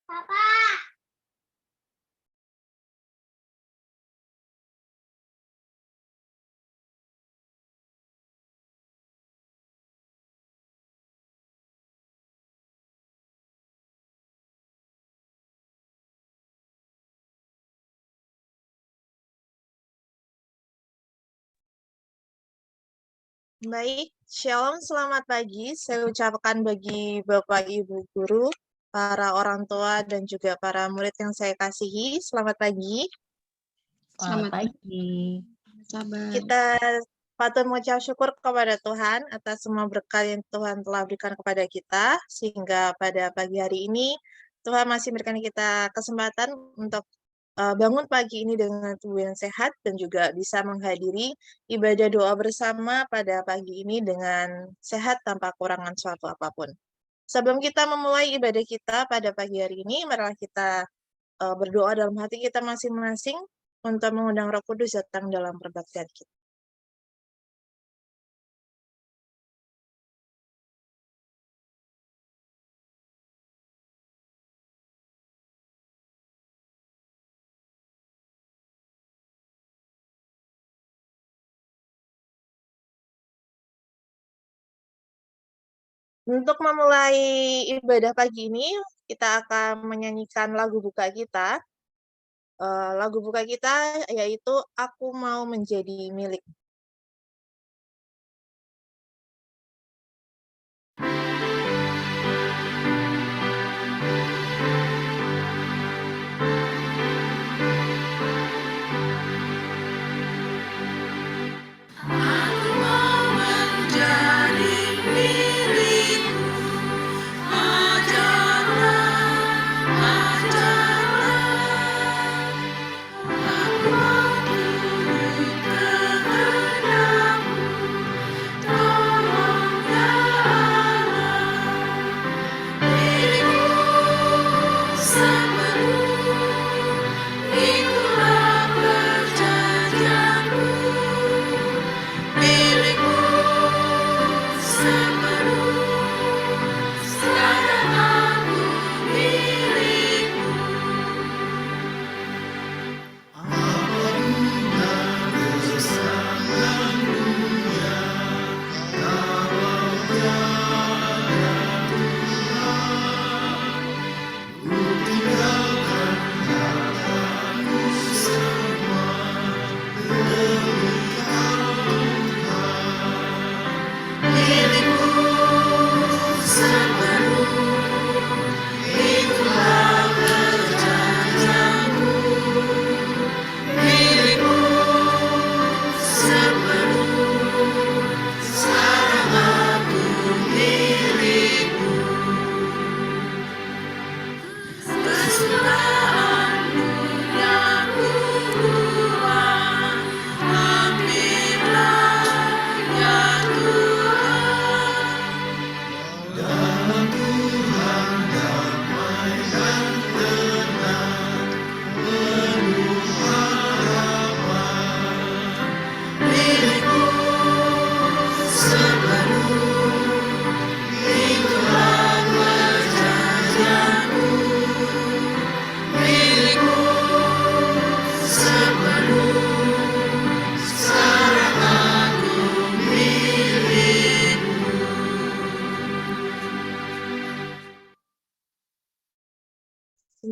Baik, Shalom, selamat pagi. Saya ucapkan bagi Bapak Ibu Guru, para orang tua, dan juga para murid yang saya kasihi. Selamat pagi. Selamat pagi. Sabar. Kita patut mengucap syukur kepada Tuhan atas semua berkat yang Tuhan telah berikan kepada kita, sehingga pada pagi hari ini Tuhan masih memberikan kita kesempatan untuk bangun pagi ini dengan tubuh yang sehat dan juga bisa menghadiri ibadah doa bersama pada pagi ini dengan sehat tanpa kurangan suatu apapun. Sebelum kita memulai ibadah kita pada pagi hari ini, marilah kita berdoa dalam hati kita masing-masing untuk mengundang Roh Kudus datang dalam perbaktian kita. Untuk memulai ibadah pagi ini, kita akan menyanyikan lagu buka kita. Lagu buka kita yaitu Aku Mau Menjadi Milik.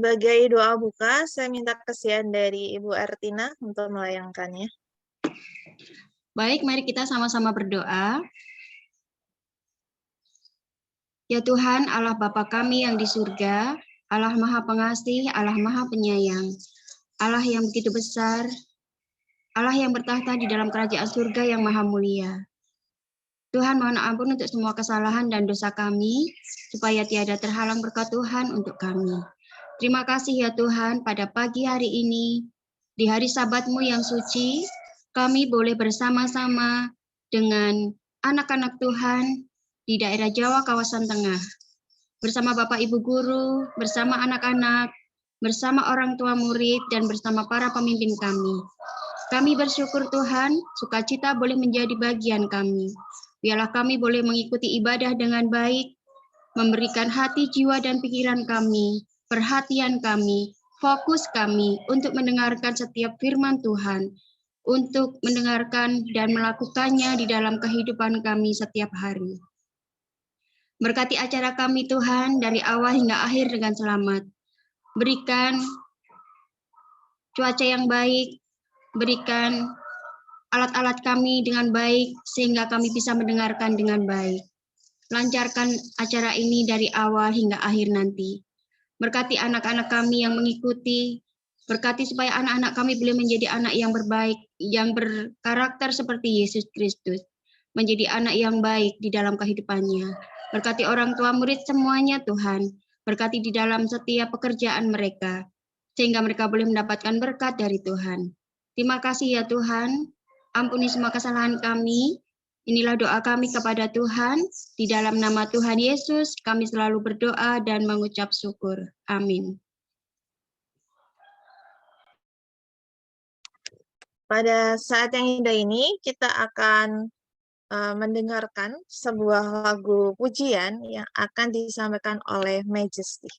Sebagai doa buka, saya minta kesediaan dari Ibu Artina untuk melayangkannya. Baik, mari kita sama-sama berdoa. Ya Tuhan, Allah Bapa kami yang di surga, Allah Maha Pengasih, Allah Maha Penyayang, Allah yang begitu besar, Allah yang bertahta di dalam kerajaan surga yang maha mulia. Tuhan, mohon ampun untuk semua kesalahan dan dosa kami, supaya tiada terhalang berkat Tuhan untuk kami. Terima kasih ya Tuhan, pada pagi hari ini, di hari Sabat-Mu yang suci, kami boleh bersama-sama dengan anak-anak Tuhan di daerah Jawa kawasan tengah. Bersama Bapak Ibu Guru, bersama anak-anak, bersama orang tua murid, dan bersama para pemimpin kami. Kami bersyukur Tuhan, sukacita boleh menjadi bagian kami. Biarlah kami boleh mengikuti ibadah dengan baik, memberikan hati, jiwa, dan pikiran kami perhatian kami, fokus kami untuk mendengarkan setiap firman Tuhan, untuk mendengarkan dan melakukannya di dalam kehidupan kami setiap hari. Berkati acara kami Tuhan dari awal hingga akhir dengan selamat. Berikan cuaca yang baik, berikan alat-alat kami dengan baik sehingga kami bisa mendengarkan dengan baik. Lancarkan acara ini dari awal hingga akhir nanti. Berkati anak-anak kami yang mengikuti, berkati supaya anak-anak kami boleh menjadi anak yang berbaik, yang berkarakter seperti Yesus Kristus, menjadi anak yang baik di dalam kehidupannya. Berkati orang tua murid semuanya Tuhan, berkati di dalam setiap pekerjaan mereka, sehingga mereka boleh mendapatkan berkat dari Tuhan. Terima kasih ya Tuhan, ampuni semua kesalahan kami. Inilah doa kami kepada Tuhan, di dalam nama Tuhan Yesus kami selalu berdoa dan mengucap syukur. Amin. Pada saat yang indah ini, kita akan mendengarkan sebuah lagu pujian yang akan disampaikan oleh Majesty.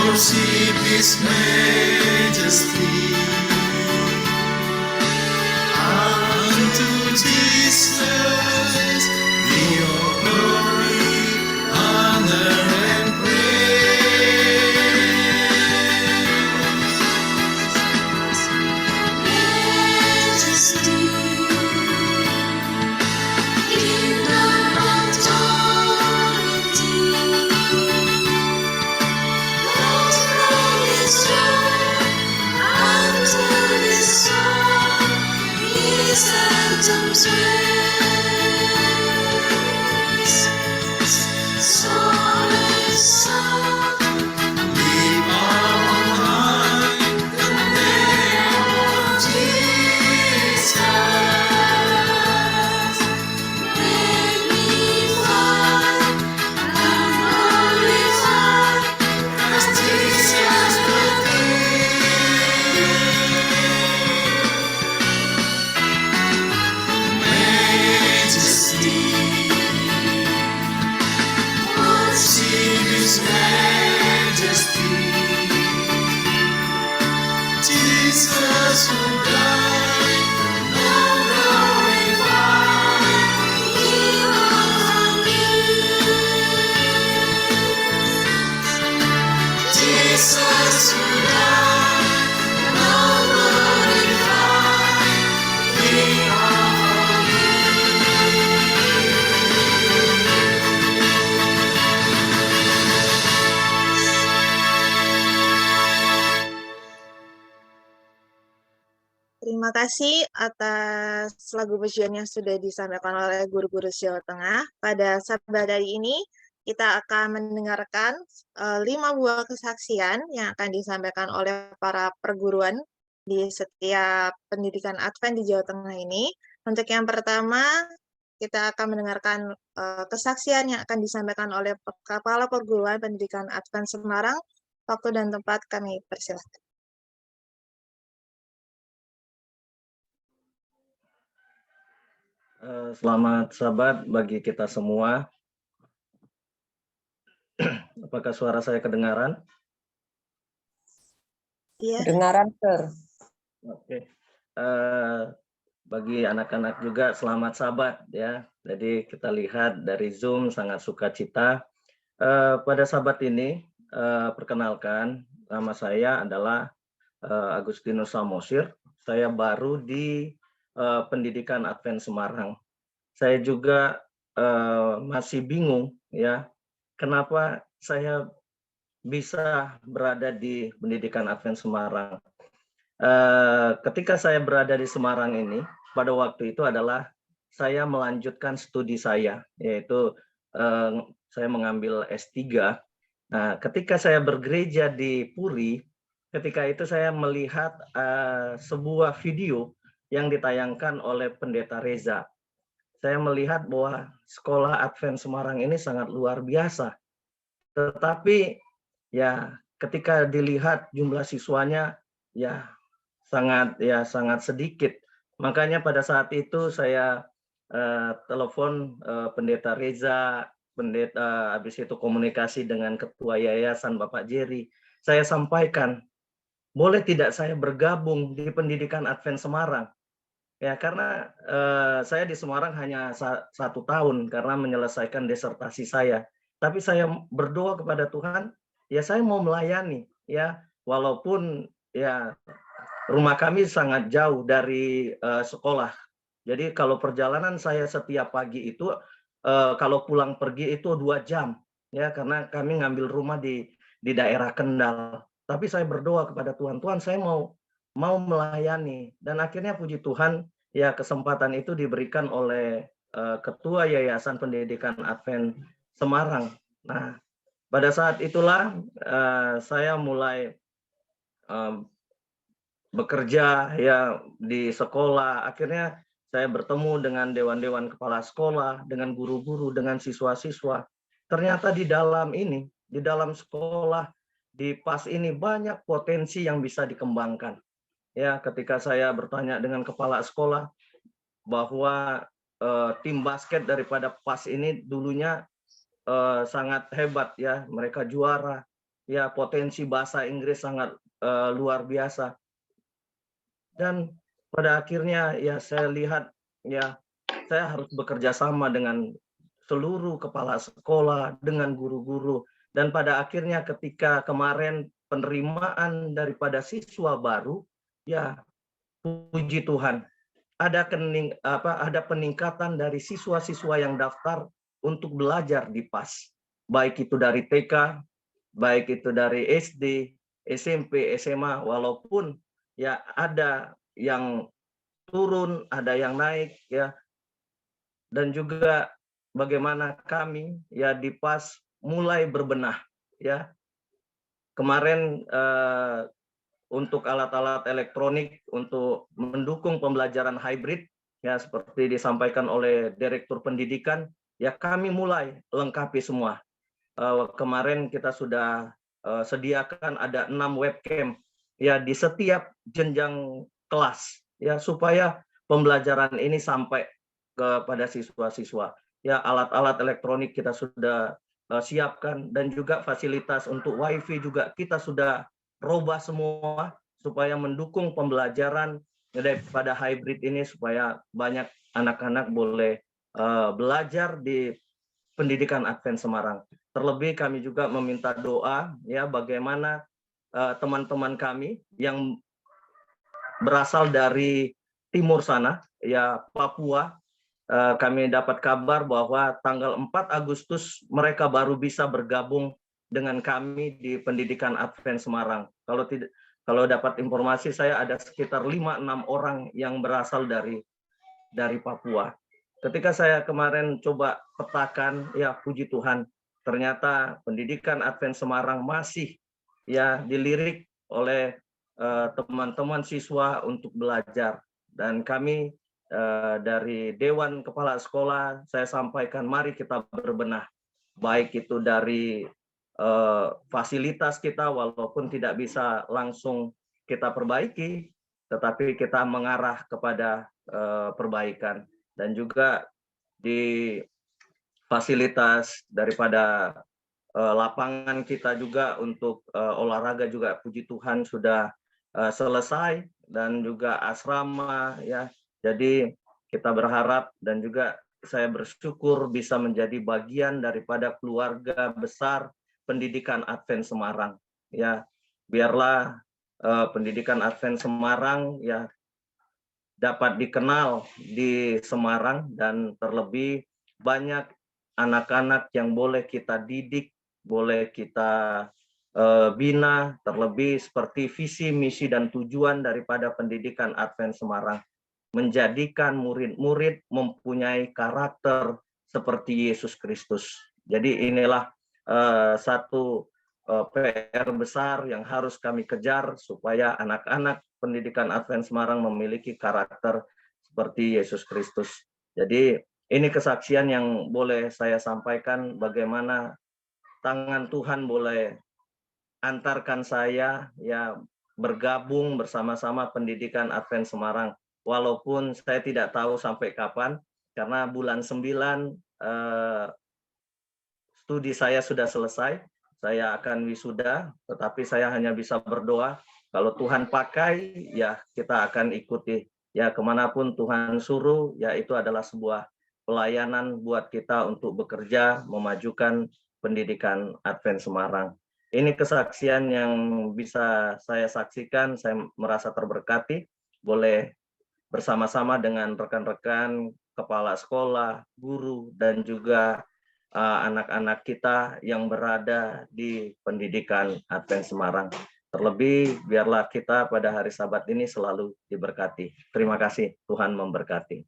Worship His majesty. Unto Jesus be all glory, honor, and praise. Majesty, kingdom, authority. Phantoms raise, solace song, leave on high the name of Jesus. Magnify and glorify Christ Jesus the His majesty, Jesus who died, now glorified, King of kings. Jesus who died, now glorified. Terima kasih atas lagu pujian yang sudah disampaikan oleh guru-guru Jawa Tengah. Pada Sabda hari ini, kita akan mendengarkan 5 buah kesaksian yang akan disampaikan oleh para perguruan di setiap pendidikan Advent di Jawa Tengah ini. Untuk yang pertama, kita akan mendengarkan kesaksian yang akan disampaikan oleh Kepala Perguruan Pendidikan Advent Semarang. Waktu dan tempat kami persilahkan. Selamat Sabat bagi kita semua. Apakah suara saya kedengaran? Iya. Kedengaran, Sir. Oke. Bagi anak-anak juga selamat Sabat ya. Jadi kita lihat dari Zoom sangat sukacita. Pada Sabat ini perkenalkan, nama saya adalah Agustinus Samosir. Saya baru di Pendidikan Advent Semarang. Saya juga masih bingung ya, kenapa saya bisa berada di Pendidikan Advent Semarang. Ketika saya berada di Semarang ini, pada waktu itu adalah saya melanjutkan studi saya, yaitu saya mengambil S3. Nah, ketika saya bergereja di Puri, ketika itu saya melihat sebuah video yang ditayangkan oleh Pendeta Reza. Saya melihat bahwa sekolah Advent Semarang ini sangat luar biasa. Tetapi ya ketika dilihat jumlah siswanya ya sangat sedikit. Makanya pada saat itu saya telepon Pendeta Reza, habis itu komunikasi dengan Ketua Yayasan Bapak Jerry. Saya sampaikan, boleh tidak saya bergabung di Pendidikan Advent Semarang? Ya, karena saya di Semarang hanya 1 tahun karena menyelesaikan disertasi saya. Tapi saya berdoa kepada Tuhan, ya saya mau melayani, ya walaupun ya rumah kami sangat jauh dari sekolah. Jadi kalau perjalanan saya setiap pagi itu, kalau pulang pergi itu 2 jam, ya karena kami ngambil rumah di daerah Kendal. Tapi saya berdoa kepada Tuhan, Tuhan saya mau melayani, dan akhirnya puji Tuhan ya kesempatan itu diberikan oleh Ketua Yayasan Pendidikan Advent Semarang. Nah, pada saat itulah saya mulai bekerja ya di sekolah. Akhirnya saya bertemu dengan dewan-dewan kepala sekolah, dengan guru-guru, dengan siswa-siswa. Ternyata di dalam sekolah, di PAS ini banyak potensi yang bisa dikembangkan. Ya, ketika saya bertanya dengan kepala sekolah bahwa tim basket daripada PAS ini dulunya sangat hebat ya, mereka juara. Ya, potensi bahasa Inggris sangat luar biasa. Dan pada akhirnya ya saya lihat ya saya harus bekerja sama dengan seluruh kepala sekolah, dengan guru-guru, dan pada akhirnya ketika kemarin penerimaan daripada siswa baru, ya puji Tuhan ada peningkatan dari siswa-siswa yang daftar untuk belajar di PAS, baik itu dari TK, baik itu dari SD, SMP, SMA, walaupun ya ada yang turun, ada yang naik ya. Dan juga bagaimana kami ya di PAS mulai berbenah ya. Kemarin untuk alat-alat elektronik untuk mendukung pembelajaran hybrid ya seperti disampaikan oleh Direktur Pendidikan, ya kami mulai lengkapi semua. Kemarin kita sudah sediakan ada 6 webcam ya di setiap jenjang kelas ya supaya pembelajaran ini sampai kepada siswa-siswa. Ya alat-alat elektronik kita sudah siapkan, dan juga fasilitas untuk WiFi juga kita sudah robah semua supaya mendukung pembelajaran daripada hybrid ini, supaya banyak anak-anak boleh belajar di Pendidikan Advent Semarang. Terlebih kami juga meminta doa ya bagaimana teman-teman kami yang berasal dari timur sana ya Papua. Kami dapat kabar bahwa tanggal 4 Agustus mereka baru bisa bergabung dengan kami di Pendidikan Advent Semarang. Kalau dapat informasi saya ada sekitar 5-6 orang yang berasal dari Papua. Ketika saya kemarin coba petakan, ya puji Tuhan, ternyata pendidikan Advent Semarang masih ya dilirik oleh teman-teman siswa untuk belajar. Dan kami dari Dewan Kepala Sekolah, saya sampaikan mari kita berbenah. Baik itu dari fasilitas kita, walaupun tidak bisa langsung kita perbaiki, tetapi kita mengarah kepada perbaikan. Dan juga di fasilitas daripada lapangan kita juga untuk olahraga juga puji Tuhan sudah selesai, dan juga asrama ya. Jadi kita berharap dan juga saya bersyukur bisa menjadi bagian daripada keluarga besar pendidikan Advent Semarang ya. Biarlah pendidikan Advent Semarang ya dapat dikenal di Semarang, dan terlebih banyak anak-anak yang boleh kita didik, boleh kita bina, terlebih seperti visi, misi, dan tujuan daripada pendidikan Advent Semarang, menjadikan murid-murid mempunyai karakter seperti Yesus Kristus. Jadi inilah satu PR besar yang harus kami kejar supaya anak-anak pendidikan Advent Semarang memiliki karakter seperti Yesus Kristus. Jadi ini kesaksian yang boleh saya sampaikan, bagaimana tangan Tuhan boleh antarkan saya ya bergabung bersama-sama pendidikan Advent Semarang. Walaupun saya tidak tahu sampai kapan, karena bulan 9 studi saya sudah selesai, saya akan wisuda, tetapi saya hanya bisa berdoa. Kalau Tuhan pakai, ya kita akan ikuti. Ya kemanapun Tuhan suruh, ya itu adalah sebuah pelayanan buat kita untuk bekerja, memajukan pendidikan Advent Semarang. Ini kesaksian yang bisa saya saksikan, saya merasa terberkati, boleh bersama-sama dengan rekan-rekan, kepala sekolah, guru, dan juga anak-anak kita yang berada di pendidikan Advent Semarang. Terlebih biarlah kita pada hari Sabat ini selalu diberkati. Terima kasih, Tuhan memberkati.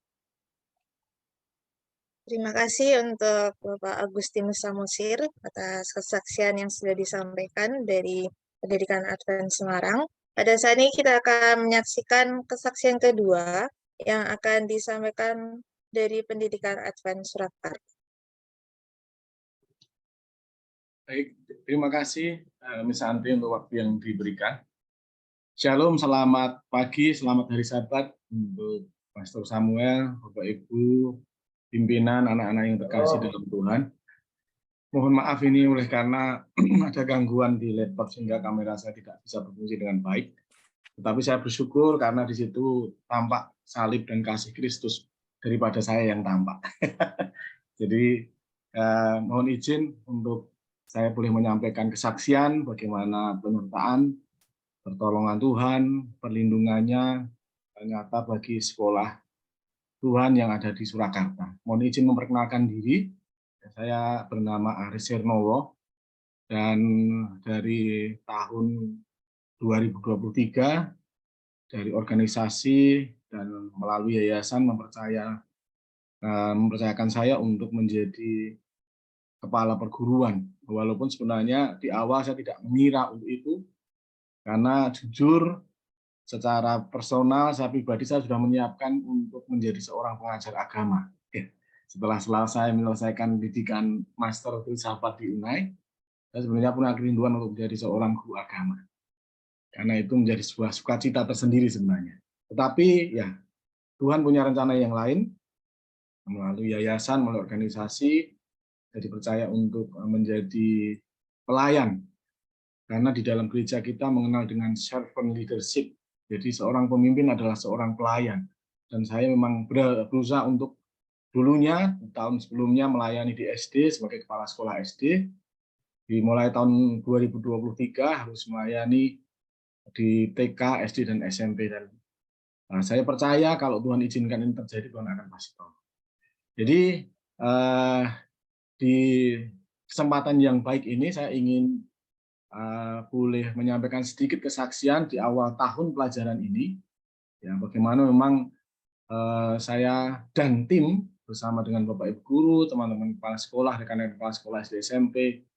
Terima kasih untuk Bapak Agustinus Samosir atas kesaksian yang sudah disampaikan dari pendidikan Advent Semarang. Pada saat ini kita akan menyaksikan kesaksian kedua yang akan disampaikan dari pendidikan Advent Surakarta. Baik, terima kasih Miss Santi untuk waktu yang diberikan. Shalom, selamat pagi, selamat hari Sabat untuk Pastor Samuel, Bapak Ibu, pimpinan, anak-anak yang terkasih dalam Tuhan. Mohon maaf ini oleh karena ada gangguan di laptop sehingga kamera saya tidak bisa berfungsi dengan baik. Tetapi saya bersyukur karena di situ tampak salib dan kasih Kristus daripada saya yang tampak. Jadi mohon izin untuk saya boleh menyampaikan kesaksian bagaimana penyertaan, pertolongan Tuhan, perlindungannya ternyata bagi sekolah Tuhan yang ada di Surakarta. Mohon izin memperkenalkan diri, saya bernama Aris Sirnowo, dan dari tahun 2023 dari organisasi dan melalui yayasan mempercayakan saya untuk menjadi kepala perguruan, walaupun sebenarnya di awal saya tidak mengira untuk itu, karena jujur secara personal saya pribadi saya sudah menyiapkan untuk menjadi seorang pengajar agama. Setelah selesai menyelesaikan pendidikan Master Filsafat di UNAI, saya sebenarnya punya kerinduan untuk menjadi seorang guru agama, karena itu menjadi sebuah sukacita tersendiri sebenarnya. Tetapi ya Tuhan punya rencana yang lain, melalui yayasan, melalui organisasi. Jadi percaya untuk menjadi pelayan, karena di dalam gereja kita mengenal dengan servant leadership. Jadi seorang pemimpin adalah seorang pelayan, dan saya memang berusaha untuk dulunya tahun sebelumnya melayani di SD sebagai kepala sekolah SD. Dimulai tahun 2023 harus melayani di TK, SD, dan SMP. Dan saya percaya kalau Tuhan izinkan ini terjadi, Tuhan akan pasti tahu. Jadi di kesempatan yang baik ini saya ingin boleh menyampaikan sedikit kesaksian di awal tahun pelajaran ini, ya bagaimana memang saya dan tim bersama dengan Bapak Ibu guru, teman-teman kepala sekolah, rekan-rekan kepala sekolah SD SMP,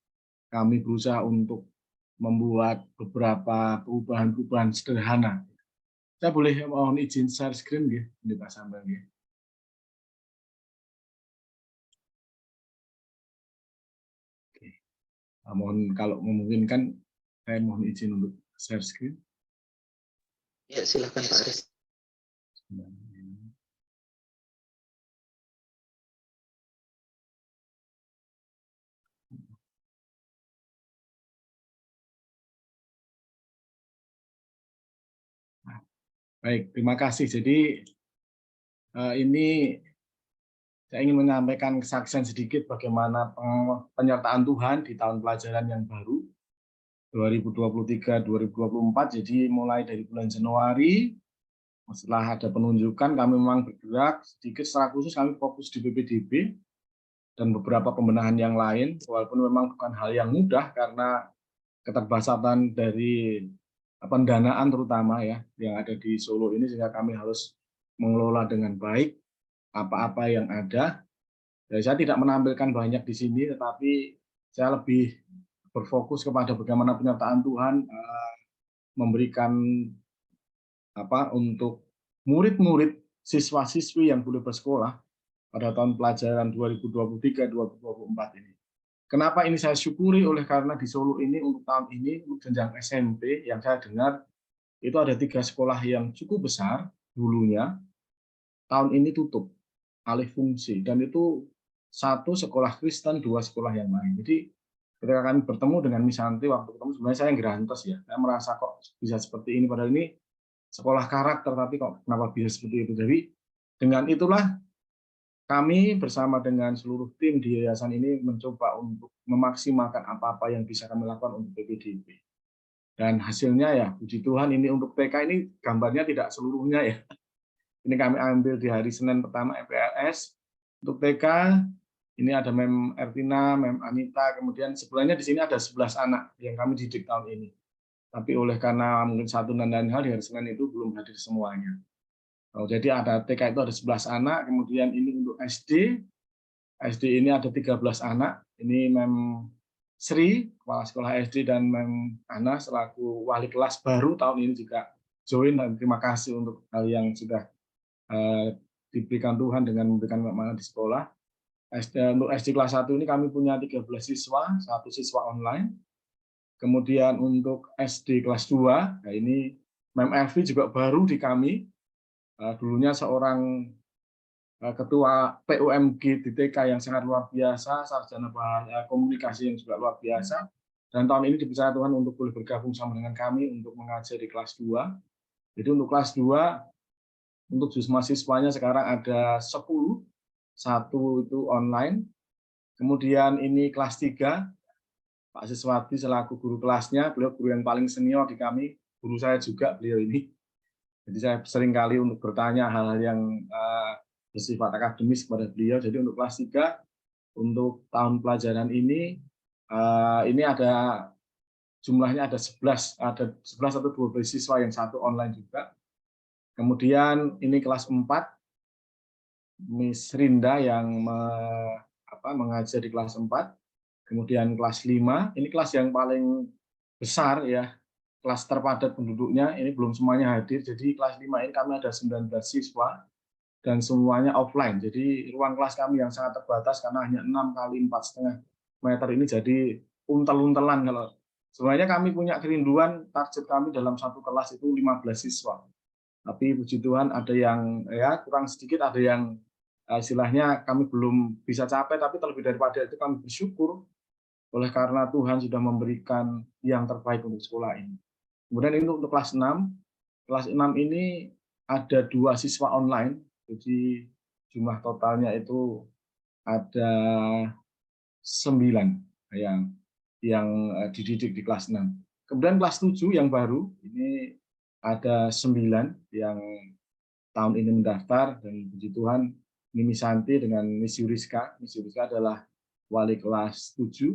kami berusaha untuk membuat beberapa perubahan-perubahan sederhana. Saya boleh mohon izin share screen nggih, Pak Sambal nggih. Oke. Mohon kalau memungkinkan saya mohon izin untuk share screen. Ya, silakan Pak Aris. Baik, terima kasih. Jadi ini saya ingin menyampaikan kesaksian sedikit bagaimana penyertaan Tuhan di tahun pelajaran yang baru 2023-2024. Jadi mulai dari bulan Januari, setelah ada penunjukan, kami memang bergerak sedikit, secara khusus kami fokus di PPDB dan beberapa pembenahan yang lain, walaupun memang bukan hal yang mudah karena keterbatasan dari pendanaan terutama ya yang ada di Solo ini, sehingga kami harus mengelola dengan baik apa-apa yang ada. Jadi saya tidak menampilkan banyak di sini, tetapi saya lebih berfokus kepada bagaimana penyertaan Tuhan memberikan untuk murid-murid, siswa-siswi yang boleh bersekolah pada tahun pelajaran 2023-2024 ini. Kenapa ini saya syukuri? Oleh karena di Solo ini untuk tahun ini untuk jenjang SMP yang saya dengar itu ada 3 sekolah yang cukup besar dulunya, tahun ini tutup alih fungsi, dan itu 1 sekolah Kristen, 2 sekolah yang lain. Jadi ketika kami bertemu dengan Miss Santi, waktu ketemu sebenarnya saya gerantos ya, saya merasa kok bisa seperti ini, padahal ini sekolah karakter, tapi kok kenapa bisa seperti itu. Jadi dengan itulah kami bersama dengan seluruh tim di yayasan ini mencoba untuk memaksimalkan apa-apa yang bisa kami lakukan untuk PPDB. Dan hasilnya ya, puji Tuhan, ini untuk TK ini gambarnya tidak seluruhnya ya. Ini kami ambil di hari Senin pertama MPLS. Untuk TK, ini ada Mem Ertina, Mem Anita, kemudian sebenarnya di sini ada 11 anak yang kami didik tahun ini. Tapi oleh karena mungkin satu dan lain hal, di hari Senin itu belum hadir semuanya. Jadi ada TK itu ada 11 anak, kemudian ini untuk SD ini ada 13 anak, ini Mem Sri, Kepala Sekolah SD, dan Mem Ana selaku wali kelas baru tahun ini juga join, dan terima kasih untuk hal yang sudah diberikan Tuhan dengan memberikan makna di sekolah. Untuk SD kelas 1 ini kami punya 13 siswa, 1 siswa online. Kemudian untuk SD kelas 2, nah ini Mem Elvi juga baru di kami. Dulunya seorang ketua PUMG di TK yang sangat luar biasa, sarjana bahasa komunikasi yang juga luar biasa, dan tahun ini dipercaya Tuhan untuk boleh bergabung sama dengan kami untuk mengajar di kelas 2. Jadi untuk kelas 2, untuk mahasiswanya sekarang ada 10, 1 itu online. Kemudian ini kelas 3, Pak Siswati selaku guru kelasnya, beliau guru yang paling senior di kami, guru saya juga beliau ini. Jadi saya sering kali untuk bertanya hal-hal yang bersifat akademis kepada beliau. Jadi untuk kelas 3, untuk tahun pelajaran ini ada jumlahnya ada 11 atau 12 siswa yang 1 online juga. Kemudian ini kelas 4, Miss Rinda yang mengajar di kelas 4. Kemudian kelas 5, ini kelas yang paling besar ya, kelas terpadat penduduknya, ini belum semuanya hadir. Jadi kelas 5 ini kami ada 19 siswa dan semuanya offline. Jadi ruang kelas kami yang sangat terbatas karena hanya 6 kali 4,5 meter ini jadi untel-untelan. Kalau sebenarnya kami punya kerinduan, target kami dalam 1 kelas itu 15 siswa. Tapi puji Tuhan ada yang ya kurang sedikit, ada yang istilahnya kami belum bisa capai, tapi terlebih daripada itu kami bersyukur oleh karena Tuhan sudah memberikan yang terbaik untuk sekolah ini. Kemudian ini untuk kelas 6. Kelas 6 ini ada 2 siswa online, jadi jumlah totalnya itu ada 9 yang dididik di kelas 6. Kemudian kelas 7 yang baru, ini ada 9 yang tahun ini mendaftar, dan puji Tuhan, ini Miss Santi dengan Miss Yuriska. Miss Yuriska adalah wali kelas 7,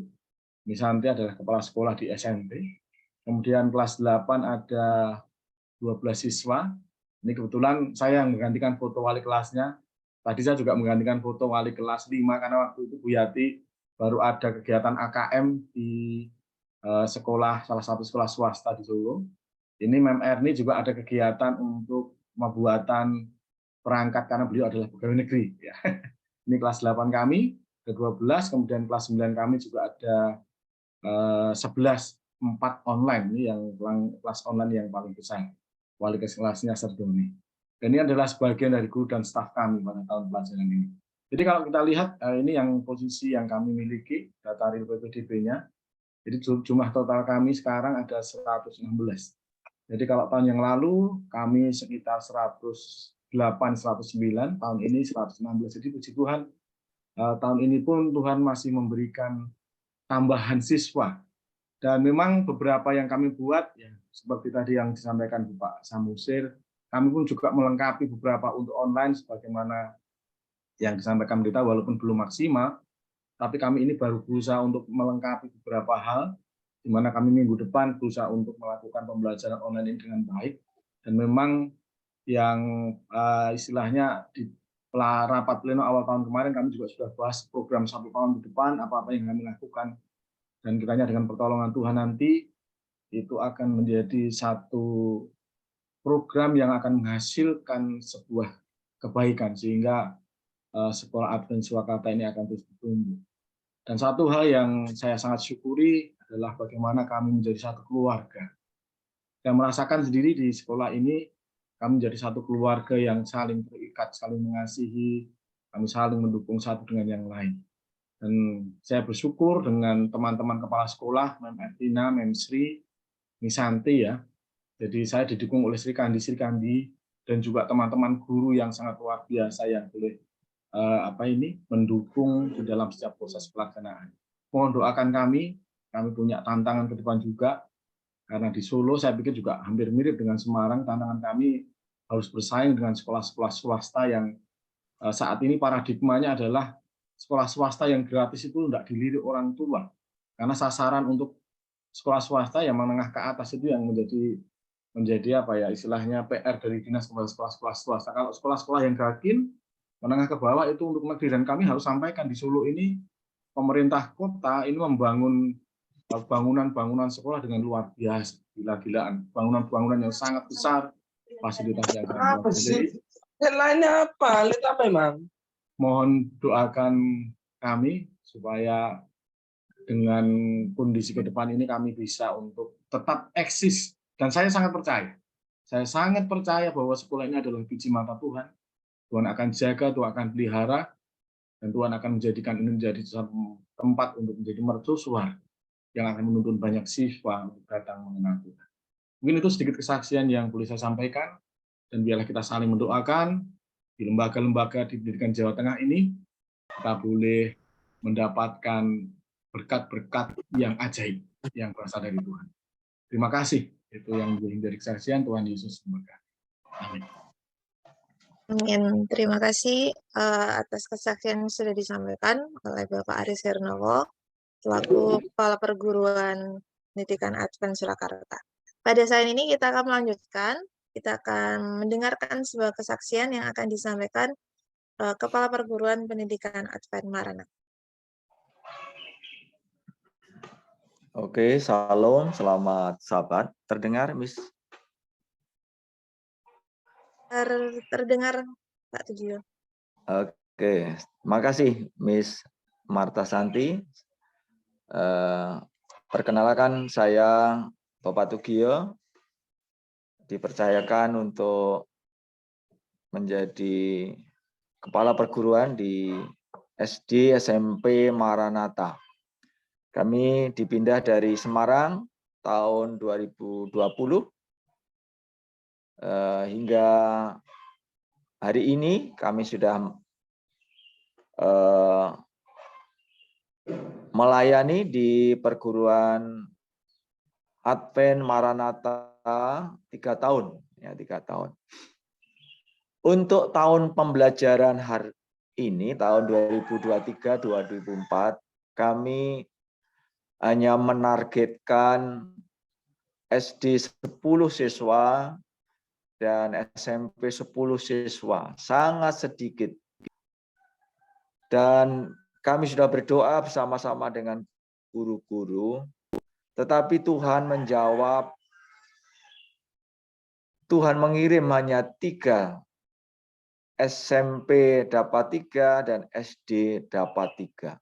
Misanti adalah kepala sekolah di SMP. Kemudian kelas 8 ada 12 siswa. Ini kebetulan saya yang menggantikan foto wali kelasnya. Tadi saya juga menggantikan foto wali kelas 5 karena waktu itu Bu Yati baru ada kegiatan AKM di sekolah, salah satu sekolah swasta di Solo. Ini Mem Erni juga ada kegiatan untuk pembuatan perangkat karena beliau adalah pegawai negeri. Ya. Ini kelas 8 kami, ke-12, kemudian kelas 9 kami juga ada 11, 4 online. Ini yang kelas online yang paling besar. Wali kelasnya Serdoni. Dan ini adalah sebagian dari guru dan staf kami pada tahun pelajaran ini. Jadi kalau kita lihat, ini yang posisi yang kami miliki, data real PPDB-nya. Jadi jumlah total kami sekarang ada 116. Jadi kalau tahun yang lalu kami sekitar 108, 109, tahun ini 116. Jadi puji Tuhan, tahun ini pun Tuhan masih memberikan tambahan siswa. Dan memang beberapa yang kami buat, ya, seperti tadi yang disampaikan Pak Samusir, kami pun juga melengkapi beberapa untuk online, sebagaimana yang disampaikan kita walaupun belum maksimal, tapi kami ini baru berusaha untuk melengkapi beberapa hal, di mana kami minggu depan berusaha untuk melakukan pembelajaran online ini dengan baik. Dan memang yang istilahnya di rapat pleno awal tahun kemarin kami juga sudah bahas program 1 tahun ke depan, apa-apa yang kami lakukan. Dan kiranya dengan pertolongan Tuhan nanti, itu akan menjadi satu program yang akan menghasilkan sebuah kebaikan, sehingga sekolah Advent Surakarta ini akan terus bertumbuh. Dan satu hal yang saya sangat syukuri adalah bagaimana kami menjadi satu keluarga. Dan merasakan sendiri di sekolah ini, kami menjadi satu keluarga yang saling terikat, saling mengasihi, kami saling mendukung satu dengan yang lain. Dan saya bersyukur dengan teman-teman kepala sekolah, Mem Ertina, Mem Sri, Misanti, ya. Jadi saya didukung oleh Sri Kandi, dan juga teman-teman guru yang sangat luar biasa yang boleh mendukung di dalam setiap proses pelaksanaan. Mohon doakan kami punya tantangan ke depan juga, karena di Solo saya pikir juga hampir mirip dengan Semarang, tantangan kami harus bersaing dengan sekolah-sekolah swasta yang saat ini paradigmanya adalah sekolah swasta yang gratis itu tidak dilirik orang tua, karena sasaran untuk sekolah swasta yang menengah ke atas itu yang menjadi istilahnya PR dari dinas kepada sekolah-sekolah swasta. Kalau sekolah-sekolah yang gakin menengah ke bawah itu untuk negeri, dan kami harus sampaikan di Solo ini pemerintah kota ini membangun bangunan sekolah dengan luar biasa, gila-gilaan, bangunan-bangunan yang sangat besar, fasilitas yang sangat luar biasa. Headline-nya apa? Lihat apa emang? Mohon doakan kami supaya dengan kondisi ke depan ini kami bisa untuk tetap eksis, dan saya sangat percaya bahwa sekolah ini adalah biji mata Tuhan. Tuhan akan jaga, Tuhan akan pelihara, dan Tuhan akan menjadikan ini menjadi satu tempat untuk menjadi mercusuar yang akan menuntun banyak siswa untuk datang mengenal Tuhan. Mungkin itu sedikit kesaksian yang boleh saya sampaikan, dan biarlah kita saling mendoakan di lembaga-lembaga di pendidikan Jawa Tengah ini, kita boleh mendapatkan berkat-berkat yang ajaib yang berasal dari Tuhan. Terima kasih. Itu yang menjadi kesaksian. Tuhan Yesus memberkati. Amin. Amin. Terima kasih atas kesaksian yang sudah disampaikan oleh Bapak Aris Hernowo, selaku Kepala Perguruan Pendidikan Advent Surakarta. Pada saat ini kita akan melanjutkan, kita akan mendengarkan sebuah kesaksian yang akan disampaikan Kepala Perguruan Pendidikan Advent Maranatha. Oke, salam, selamat sahabat. Terdengar, Miss? Terdengar, Pak Tujuh. Oke, makasih Miss Marta Santi. Perkenalkan saya Bapak Tugio, dipercayakan untuk menjadi kepala perguruan di SD SMP Maranatha. Kami dipindah dari Semarang tahun 2020 hingga hari ini kami sudah melayani di perguruan Advent Maranatha 3 tahun. Ya, 3 tahun. Untuk tahun pembelajaran hari ini, tahun 2023-2024, kami hanya menargetkan SD 10 siswa dan SMP 10 siswa, sangat sedikit. Dan kami sudah berdoa bersama-sama dengan guru-guru, tetapi Tuhan menjawab, Tuhan mengirim hanya 3, SMP dapat 3 dan SD dapat 3.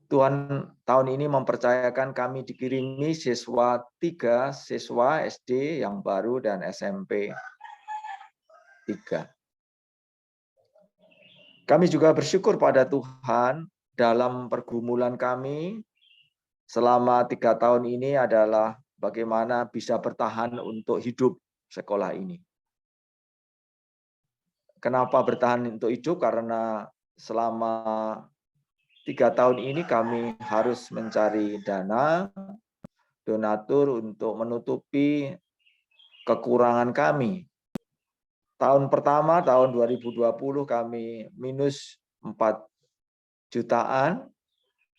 Tuhan tahun ini mempercayakan kami dikirimi siswa 3, siswa SD yang baru dan SMP 3. Kami juga bersyukur pada Tuhan dalam pergumulan kami selama 3 tahun ini adalah bagaimana bisa bertahan untuk hidup sekolah ini. Kenapa bertahan untuk hidup? Karena selama 3 tahun ini kami harus mencari dana, donatur untuk menutupi kekurangan kami. Tahun pertama, tahun 2020 kami minus 4 jutaan.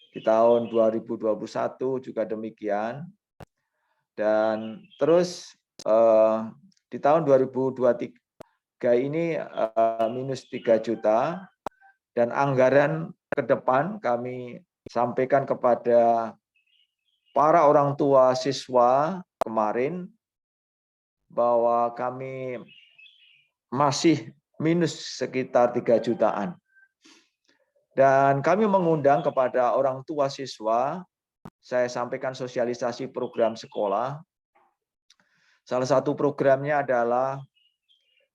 Di tahun 2021 juga demikian. Dan terus di tahun 2023 ini minus 3 juta. Dan anggaran ke depan kami sampaikan kepada para orang tua siswa kemarin bahwa kami masih minus sekitar 3 jutaan. Dan kami mengundang kepada orang tua siswa, saya sampaikan sosialisasi program sekolah. Salah satu programnya adalah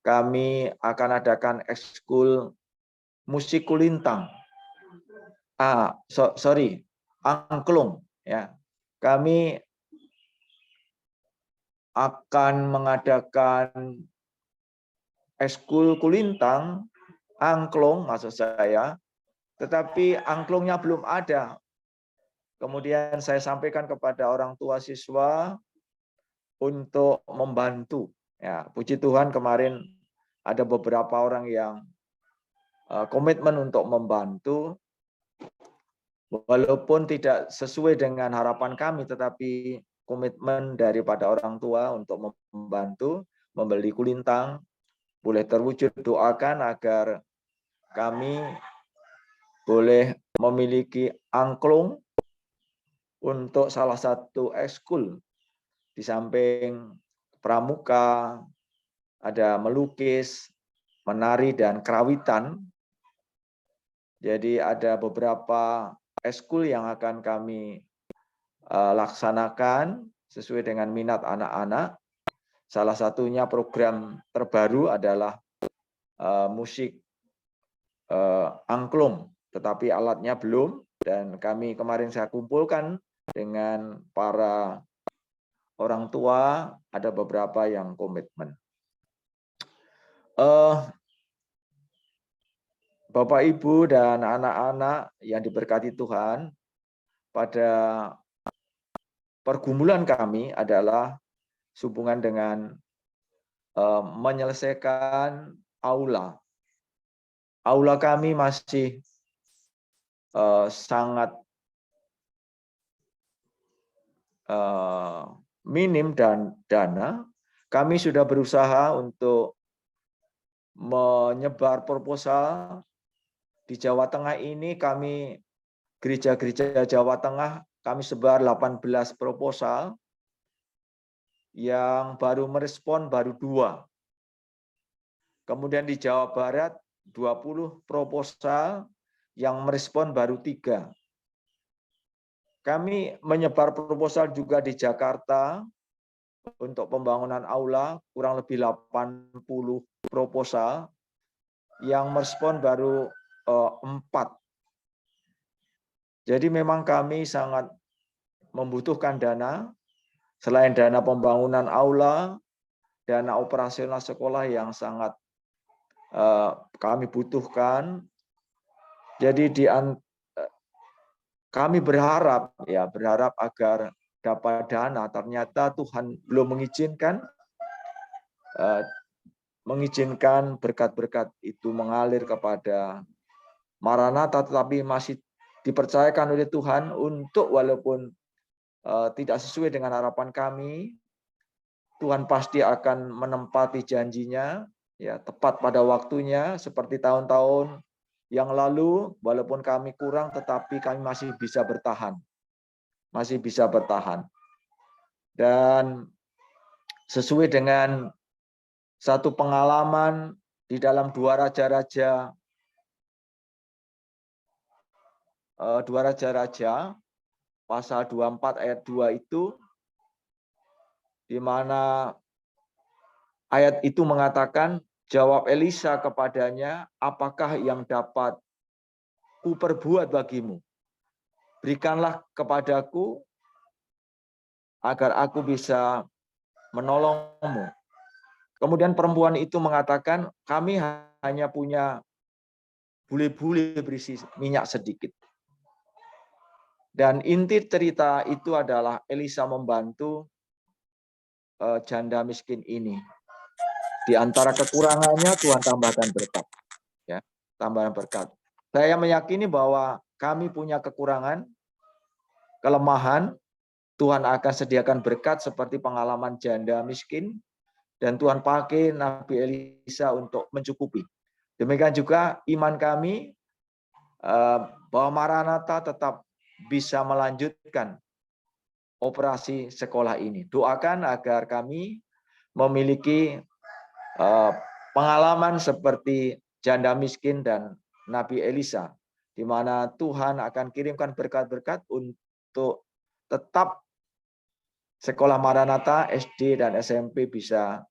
kami akan adakan ekskul musik kulintang. Angklung ya. Kami akan mengadakan ekskul kulintang, angklung maksud saya, tetapi angklungnya belum ada. Kemudian saya sampaikan kepada orang tua siswa untuk membantu. Ya, puji Tuhan kemarin ada beberapa orang yang komitmen untuk membantu, walaupun tidak sesuai dengan harapan kami, tetapi komitmen daripada orang tua untuk membantu, membeli kulintang, boleh terwujud. Doakan agar kami boleh memiliki angklung untuk salah satu ekskul. Di samping pramuka, ada melukis, menari, dan kerawitan. Jadi ada beberapa ekskul yang akan kami laksanakan sesuai dengan minat anak-anak. Salah satunya program terbaru adalah musik angklung, tetapi alatnya belum. Dan kami kemarin saya kumpulkan dengan para orang tua, ada beberapa yang komitmen. Bapak, Ibu, dan anak-anak yang diberkati Tuhan, pada pergumulan kami adalah sehubungan dengan menyelesaikan aula. Aula kami masih sangat minim dan dana. Kami sudah berusaha untuk menyebar proposal. Di Jawa Tengah ini kami, gereja-gereja Jawa Tengah, kami sebar 18 proposal, yang baru merespon baru 2. Kemudian di Jawa Barat 20 proposal, yang merespon baru 3. Kami menyebar proposal juga di Jakarta untuk pembangunan aula, kurang lebih 80 proposal, yang merespon baru 4. Jadi memang kami sangat membutuhkan dana, selain dana pembangunan aula, dana operasional sekolah yang sangat kami butuhkan. Jadi kami berharap agar dapat dana. Ternyata Tuhan belum mengizinkan berkat-berkat itu mengalir kepada Maranatha, tetapi masih dipercayakan oleh Tuhan untuk walaupun tidak sesuai dengan harapan kami, Tuhan pasti akan menempati janjinya, ya tepat pada waktunya seperti tahun-tahun yang lalu. Walaupun kami kurang, tetapi kami masih bisa bertahan, dan sesuai dengan satu pengalaman di dalam Dua Raja-Raja pasal 24 ayat 2 itu, di mana ayat itu mengatakan, jawab Elisa kepadanya, apakah yang dapat kuperbuat bagimu? Berikanlah kepadaku agar aku bisa menolongmu. Kemudian perempuan itu mengatakan, kami hanya punya bule-bule berisi minyak sedikit. Dan inti cerita itu adalah Elisa membantu janda miskin ini. Di antara kekurangannya Tuhan tambahkan berkat, ya, tambahan berkat. Saya meyakini bahwa kami punya kekurangan, kelemahan. Tuhan akan sediakan berkat seperti pengalaman janda miskin, dan Tuhan pakai Nabi Elisa untuk mencukupi. Demikian juga iman kami bahwa Maranatha tetap bisa melanjutkan operasi sekolah ini. Doakan agar kami memiliki pengalaman seperti janda miskin dan Nabi Elisa, di mana Tuhan akan kirimkan berkat-berkat untuk tetap sekolah Maranatha, SD dan SMP bisa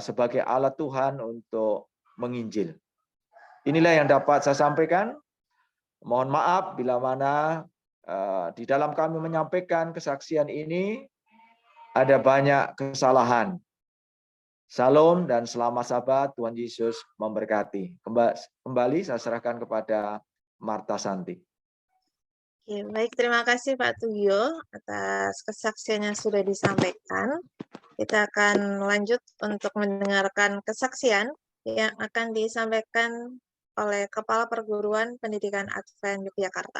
sebagai alat Tuhan untuk menginjil. Inilah yang dapat saya sampaikan. Mohon maaf bila mana di dalam kami menyampaikan kesaksian ini ada banyak kesalahan. Salam dan selamat Sabat, Tuhan Yesus memberkati. Kembali saya serahkan kepada Marta Santi. Oke, baik, terima kasih Pak Tugio atas kesaksian yang sudah disampaikan. Kita akan lanjut untuk mendengarkan kesaksian yang akan disampaikan oleh Kepala Perguruan Pendidikan Advent Yogyakarta.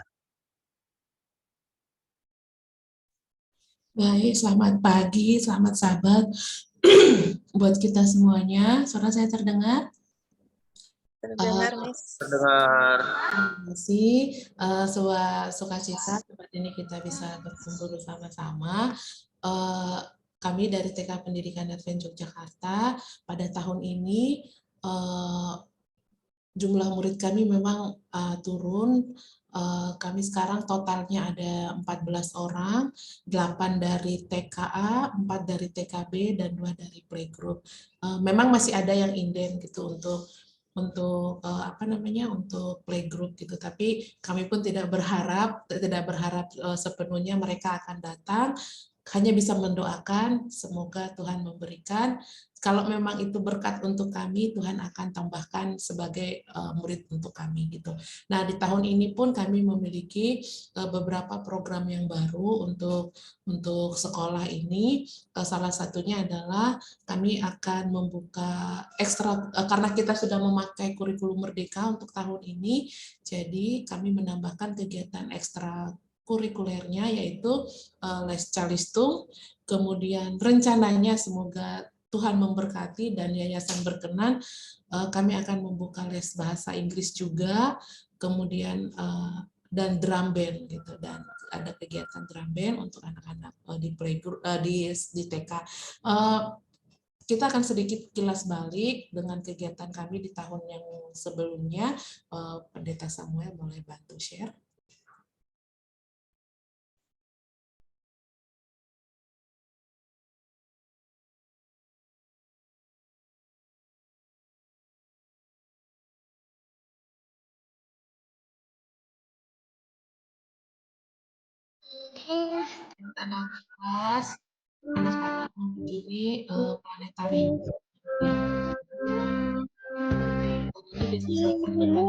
Baik, selamat pagi, selamat Sabat buat kita semuanya. Suara saya terdengar? Terdengar, Miss. Terdengar. Terima kasih. Sukacita tempat ini kita bisa berkumpul bersama-sama. Kami dari TK Pendidikan Advent Yogyakarta pada tahun ini jumlah murid kami memang turun. Kami sekarang totalnya ada 14 orang, 8 dari TKA, 4 dari TKB, dan 2 dari playgroup. Memang masih ada yang inden gitu untuk playgroup gitu, tapi kami pun tidak berharap sepenuhnya mereka akan datang, hanya bisa mendoakan semoga Tuhan memberikan. Kalau memang itu berkat untuk kami, Tuhan akan tambahkan sebagai murid untuk kami gitu. Nah, di tahun ini pun kami memiliki beberapa program yang baru untuk sekolah ini. Salah satunya adalah kami akan membuka ekstra, karena kita sudah memakai kurikulum Merdeka untuk tahun ini, jadi kami menambahkan kegiatan ekstra kurikulernya, yaitu les calistung, kemudian rencananya semoga Tuhan memberkati dan yayasan berkenan, kami akan membuka les bahasa Inggris juga, kemudian dan drum band gitu, dan ada kegiatan drum band untuk anak-anak di playgroup di TK. Kita akan sedikit kilas balik dengan kegiatan kami di tahun yang sebelumnya. Pendeta Samuel boleh bantu share. Anak-anak begini planetarium. Ini disesuaikan dengan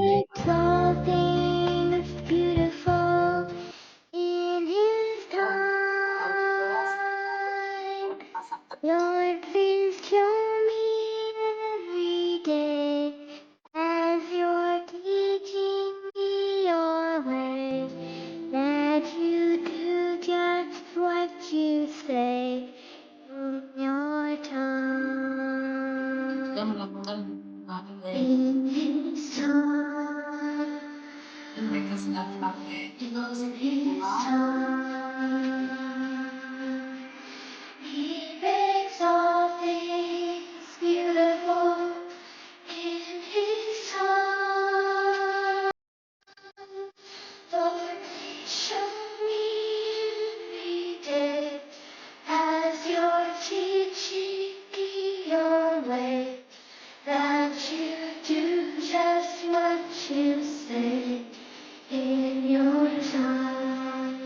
Lord, please show me every day as you're teaching me your way. juga melakukan in His time, dan mereka sedang pakai in His time. He makes all things beautiful in His time. Lord, show me every day as You're teaching me Your way, that You do just what You say in Your time,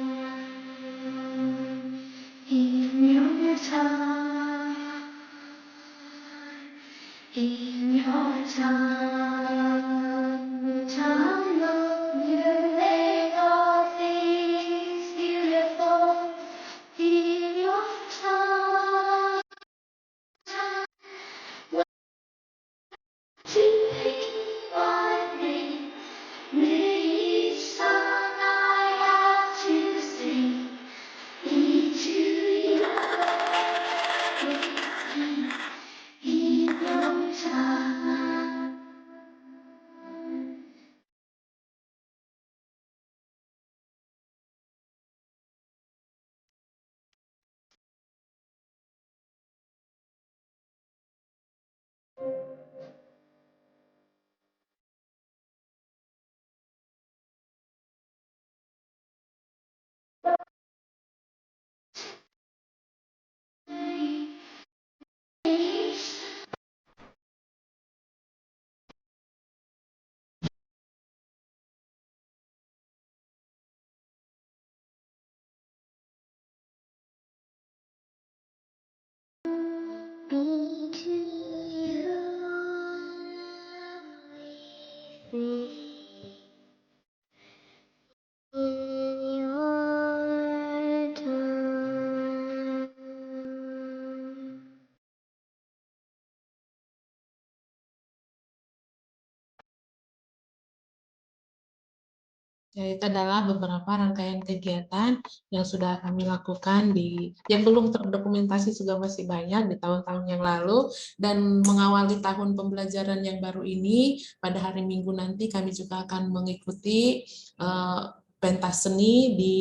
in Your time, in Your time, time of You make all things beautiful in Your time. To me, my name, each song I have to sing, each to You in Your time. Be to You everything in Your time. Ya, itu adalah beberapa rangkaian kegiatan yang sudah kami lakukan yang belum terdokumentasi juga masih banyak di tahun-tahun yang lalu, dan mengawali tahun pembelajaran yang baru ini pada hari Minggu nanti kami juga akan mengikuti pentas seni di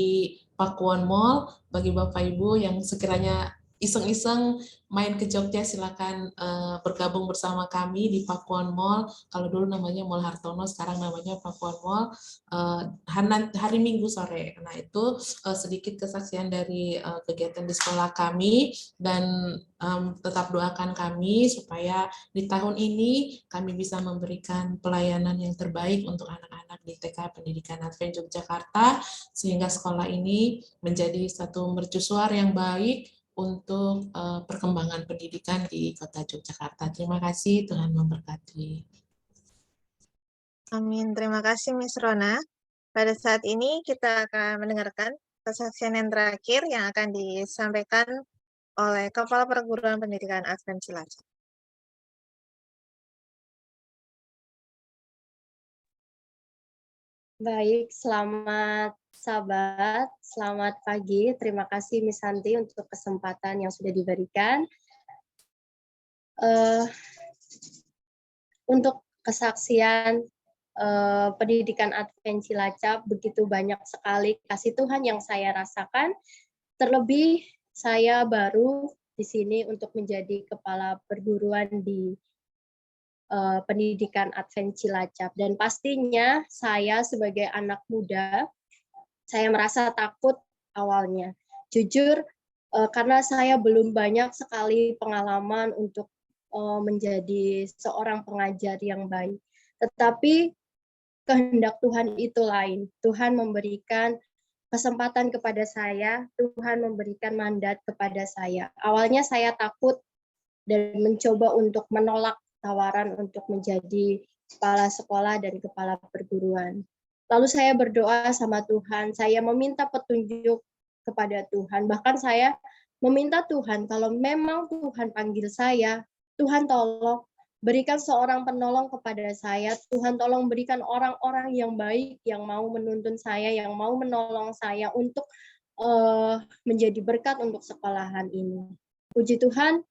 Pakuwon Mall. Bagi Bapak Ibu yang sekiranya iseng-iseng main ke Jogja, silakan bergabung bersama kami di Pakuwon Mall. Kalau dulu namanya Mall Hartono, sekarang namanya Pakuwon Mall. Hari Minggu sore. Nah, itu sedikit kesaksian dari kegiatan di sekolah kami, dan tetap doakan kami supaya di tahun ini kami bisa memberikan pelayanan yang terbaik untuk anak-anak di TK Pendidikan Advent Yogyakarta, sehingga sekolah ini menjadi satu mercusuar yang baik untuk perkembangan pendidikan di Kota Yogyakarta. Terima kasih, Tuhan memberkati. Amin. Terima kasih, Miss Rona. Pada saat ini kita akan mendengarkan kesaksian yang terakhir yang akan disampaikan oleh Kepala Perguruan Pendidikan Advent Cilacap. Baik, selamat sahabat, selamat pagi. Terima kasih Miss Santi untuk kesempatan yang sudah diberikan. Untuk kesaksian pendidikan Advent Cilacap, begitu banyak sekali kasih Tuhan yang saya rasakan. Terlebih saya baru di sini untuk menjadi kepala perguruan di pendidikan Advent Cilacap, dan pastinya saya sebagai anak muda saya merasa takut awalnya, jujur, karena saya belum banyak sekali pengalaman untuk menjadi seorang pengajar yang baik. Tetapi kehendak Tuhan itu lain. Tuhan memberikan kesempatan kepada saya, Tuhan memberikan mandat kepada saya. Awalnya saya takut dan mencoba untuk menolak tawaran untuk menjadi kepala sekolah dan kepala perguruan. Lalu saya berdoa sama Tuhan, saya meminta petunjuk kepada Tuhan. Bahkan saya meminta Tuhan, kalau memang Tuhan panggil saya, Tuhan tolong berikan seorang penolong kepada saya. Tuhan tolong berikan orang-orang yang baik, yang mau menuntun saya, yang mau menolong saya untuk menjadi berkat untuk sekolahan ini. Puji Tuhan,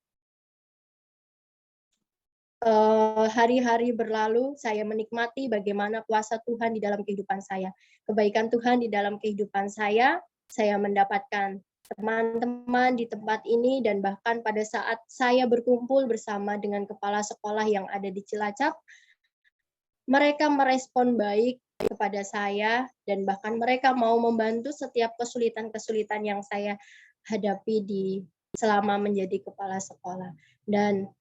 hari-hari berlalu, saya menikmati bagaimana kuasa Tuhan di dalam kehidupan saya. Kebaikan Tuhan di dalam kehidupan saya mendapatkan teman-teman di tempat ini, dan bahkan pada saat saya berkumpul bersama dengan kepala sekolah yang ada di Cilacap, mereka merespon baik kepada saya, dan bahkan mereka mau membantu setiap kesulitan-kesulitan yang saya hadapi selama menjadi kepala sekolah. Dan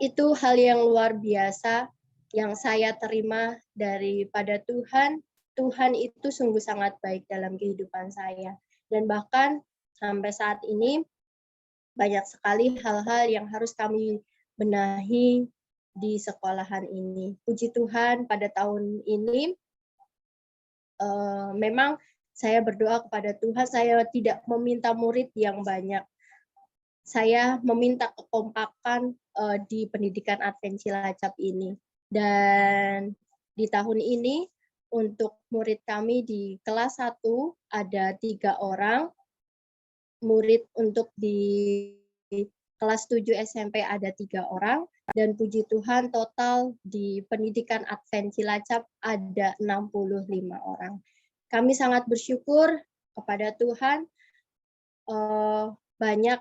itu hal yang luar biasa yang saya terima daripada Tuhan. Tuhan itu sungguh sangat baik dalam kehidupan saya. Dan bahkan sampai saat ini banyak sekali hal-hal yang harus kami benahi di sekolahan ini. Puji Tuhan, pada tahun ini memang saya berdoa kepada Tuhan, saya tidak meminta murid yang banyak. Saya meminta kekompakan di pendidikan Advent Cilacap ini. Dan di tahun ini untuk murid kami di kelas 1 ada 3 orang, murid untuk di kelas 7 SMP ada 3 orang, dan puji Tuhan total di pendidikan Advent Cilacap ada 65 orang. Kami sangat bersyukur kepada Tuhan, banyak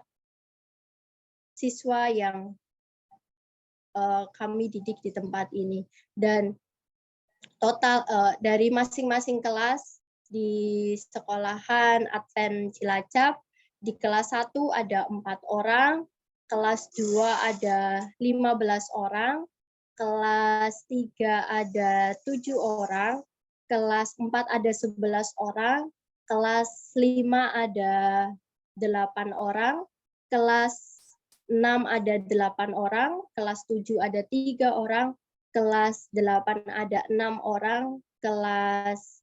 siswa yang kami didik di tempat ini, dan total dari masing-masing kelas di sekolahan Advent Cilacap, di kelas 1 ada 4 orang, kelas 2 ada 15 orang, kelas 3 ada 7 orang, kelas 4 ada 11 orang, kelas 5 ada 8 orang, kelas 6 ada 8 orang, kelas 7 ada 3 orang, kelas 8 ada 6 orang, kelas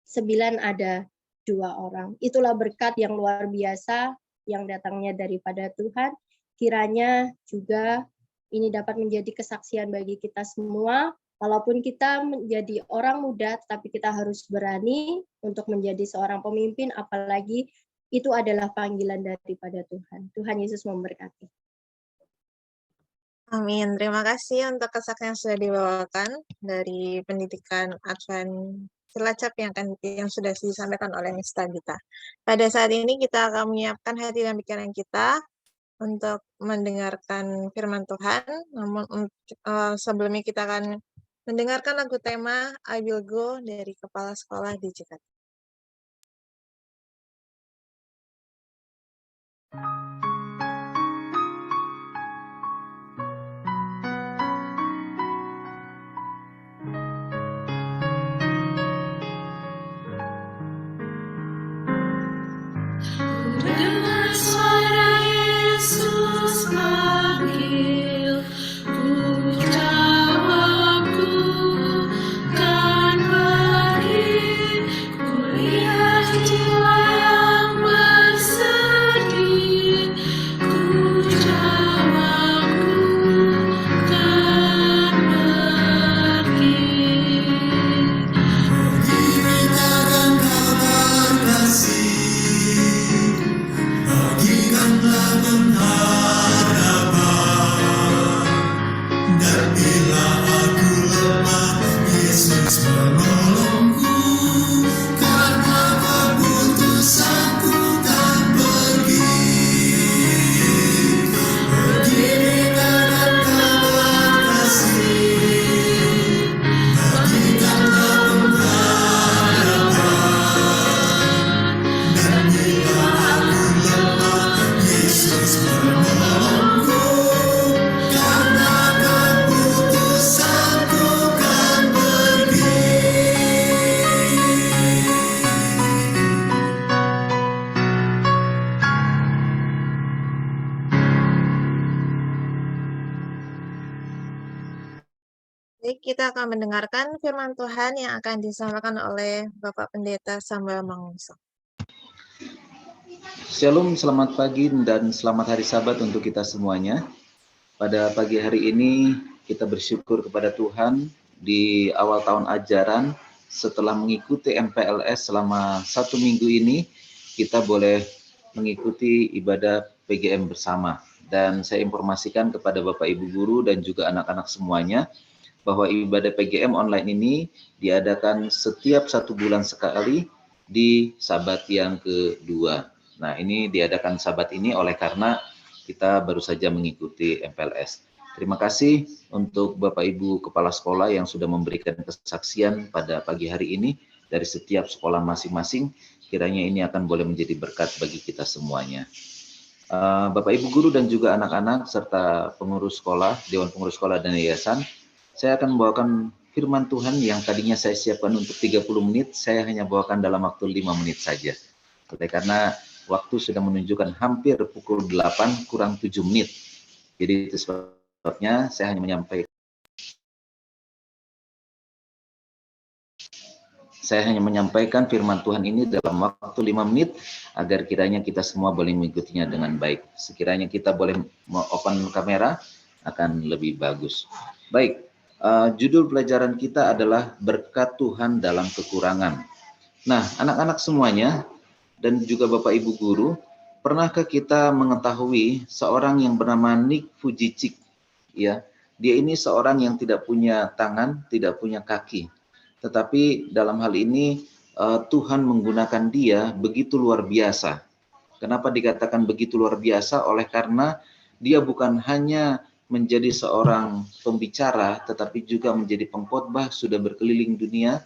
9 ada 2 orang. Itulah berkat yang luar biasa yang datangnya daripada Tuhan. Kiranya juga ini dapat menjadi kesaksian bagi kita semua. Walaupun kita menjadi orang muda, tetapi kita harus berani untuk menjadi seorang pemimpin, apalagi itu adalah panggilan daripada Tuhan. Tuhan Yesus memberkati. Amin. Terima kasih untuk kesaksian yang sudah dibawakan dari pendidikan Advent Cilacap yang sudah disampaikan oleh Miss Tabita. Pada saat ini kita akan menyiapkan hati dan pikiran kita untuk mendengarkan firman Tuhan. Namun sebelumnya kita akan mendengarkan lagu tema I Will Go dari Kepala Sekolah di Jakarta. Dengar suara Yesus panggil, ku jawab ku kan pergi. Ku lihat jiwa yang bersedih, ku jawab ku kan pergi. Beritakan kabar kasih, bagikanlah pengharapan, dan bila aku lemah, Yesus menolongku, karena keputusanku tak pergi. Beritakan kabar kasih, bagikanlah pengharapan, dan bila aku lemah, Yesus menolongku, karena keputusanku kan pergi. Baik, kita akan mendengarkan firman Tuhan yang akan disampaikan oleh Bapak Pendeta Sambal Mangungso. Shalom, selamat pagi dan selamat hari Sabat untuk kita semuanya. Pada pagi hari ini kita bersyukur kepada Tuhan di awal tahun ajaran setelah mengikuti MPLS selama 1 minggu ini kita boleh mengikuti ibadah PGM bersama. Dan saya informasikan kepada Bapak Ibu Guru dan juga anak-anak semuanya bahwa ibadah PGM online ini diadakan setiap 1 bulan sekali di Sabat yang kedua. Nah, ini diadakan Sabat ini oleh karena kita baru saja mengikuti MPLS. Terima kasih untuk Bapak Ibu Kepala Sekolah yang sudah memberikan kesaksian pada pagi hari ini dari setiap sekolah masing-masing. Kiranya ini akan boleh menjadi berkat bagi kita semuanya. Bapak Ibu Guru dan juga anak-anak serta pengurus sekolah, Dewan Pengurus Sekolah dan Yayasan, saya akan membawakan firman Tuhan yang tadinya saya siapkan untuk 30 menit, saya hanya bawakan dalam waktu 5 menit saja. Oleh karena waktu sudah menunjukkan hampir pukul 8 kurang 7 menit. Jadi itu sebabnya saya hanya menyampaikan firman Tuhan ini dalam waktu 5 menit agar kiranya kita semua boleh mengikutinya dengan baik. Sekiranya kita boleh open kamera akan lebih bagus. Baik, judul pelajaran kita adalah berkat Tuhan dalam kekurangan. Nah, anak-anak semuanya dan juga Bapak Ibu Guru, pernahkah kita mengetahui seorang yang bernama Nick Vujicic? Ya, dia ini seorang yang tidak punya tangan, tidak punya kaki. Tetapi dalam hal ini Tuhan menggunakan dia begitu luar biasa. Kenapa dikatakan begitu luar biasa? Oleh karena dia bukan hanya menjadi seorang pembicara, tetapi juga menjadi pengkhotbah, sudah berkeliling dunia,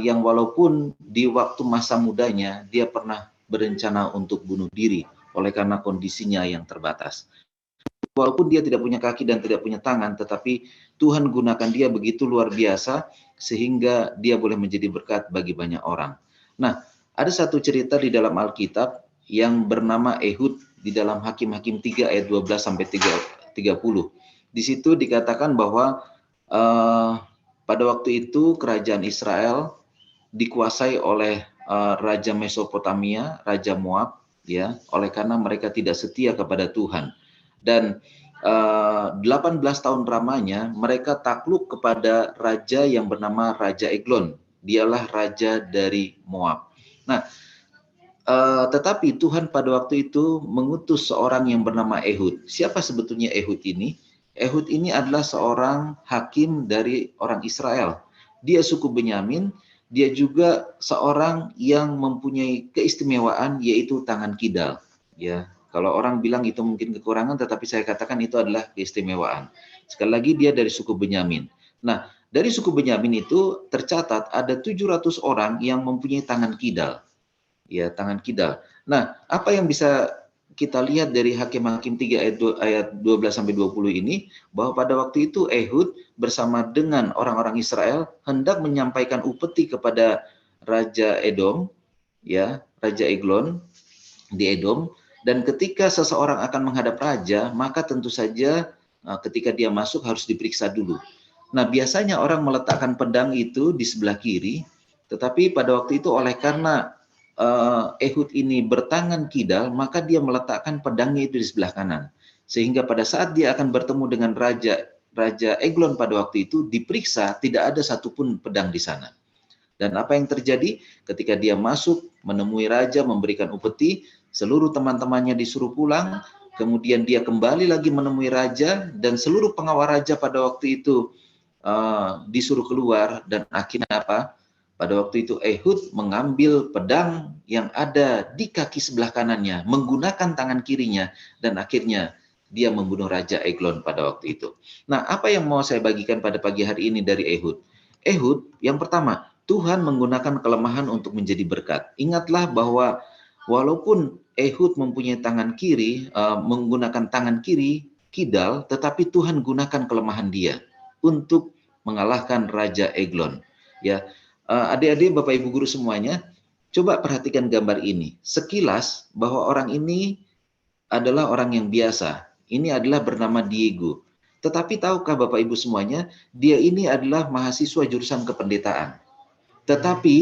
yang walaupun di waktu masa mudanya dia pernah berencana untuk bunuh diri oleh karena kondisinya yang terbatas. Walaupun dia tidak punya kaki dan tidak punya tangan, tetapi Tuhan gunakan dia begitu luar biasa sehingga dia boleh menjadi berkat bagi banyak orang. Nah, ada satu cerita di dalam Alkitab yang bernama Ehud di dalam Hakim-Hakim 3 ayat 12 sampai 30. Di situ dikatakan bahwa pada waktu itu kerajaan Israel dikuasai oleh Raja Mesopotamia, Raja Moab, ya, oleh karena mereka tidak setia kepada Tuhan. Dan 18 tahun lamanya mereka takluk kepada raja yang bernama Raja Eglon. Dialah raja dari Moab. Nah, tetapi Tuhan pada waktu itu mengutus seorang yang bernama Ehud. Siapa sebetulnya Ehud ini? Ehud ini adalah seorang hakim dari orang Israel. Dia suku Benyamin, dia juga seorang yang mempunyai keistimewaan yaitu tangan kidal. Ya, kalau orang bilang itu mungkin kekurangan, tetapi saya katakan itu adalah keistimewaan. Sekali lagi dia dari suku Benyamin. Nah, dari suku Benyamin itu tercatat ada 700 orang yang mempunyai tangan kidal. Ya, tangan kidal. Nah, apa yang bisa kita lihat dari Hakim-Hakim 3 ayat 12 sampai 20 ini, bahwa pada waktu itu Ehud bersama dengan orang-orang Israel hendak menyampaikan upeti kepada Raja Edom, ya, Raja Eglon di Edom. Dan ketika seseorang akan menghadap raja, maka tentu saja ketika dia masuk harus diperiksa dulu. Nah, biasanya orang meletakkan pedang itu di sebelah kiri, tetapi pada waktu itu oleh karena Ehud ini bertangan kidal, maka dia meletakkan pedangnya itu di sebelah kanan. Sehingga pada saat dia akan bertemu dengan Raja Eglon pada waktu itu, diperiksa tidak ada satupun pedang di sana. Dan apa yang terjadi ketika dia masuk menemui raja memberikan upeti, seluruh teman-temannya disuruh pulang, kemudian dia kembali lagi menemui raja dan seluruh pengawal raja pada waktu itu disuruh keluar. Dan akhirnya apa? Pada waktu itu Ehud mengambil pedang yang ada di kaki sebelah kanannya, menggunakan tangan kirinya, dan akhirnya dia membunuh Raja Eglon pada waktu itu. Nah, apa yang mau saya bagikan pada pagi hari ini dari Ehud? Ehud, yang pertama, Tuhan menggunakan kelemahan untuk menjadi berkat. Ingatlah bahwa walaupun Ehud mempunyai tangan kiri, menggunakan tangan kiri, kidal, tetapi Tuhan gunakan kelemahan dia untuk mengalahkan Raja Eglon. Ya, adik-adik, Bapak Ibu Guru semuanya, coba perhatikan gambar ini. Sekilas bahwa orang ini adalah orang yang biasa. Ini adalah bernama Diego. Tetapi tahukah Bapak Ibu semuanya, dia ini adalah mahasiswa jurusan kependetaan. Tetapi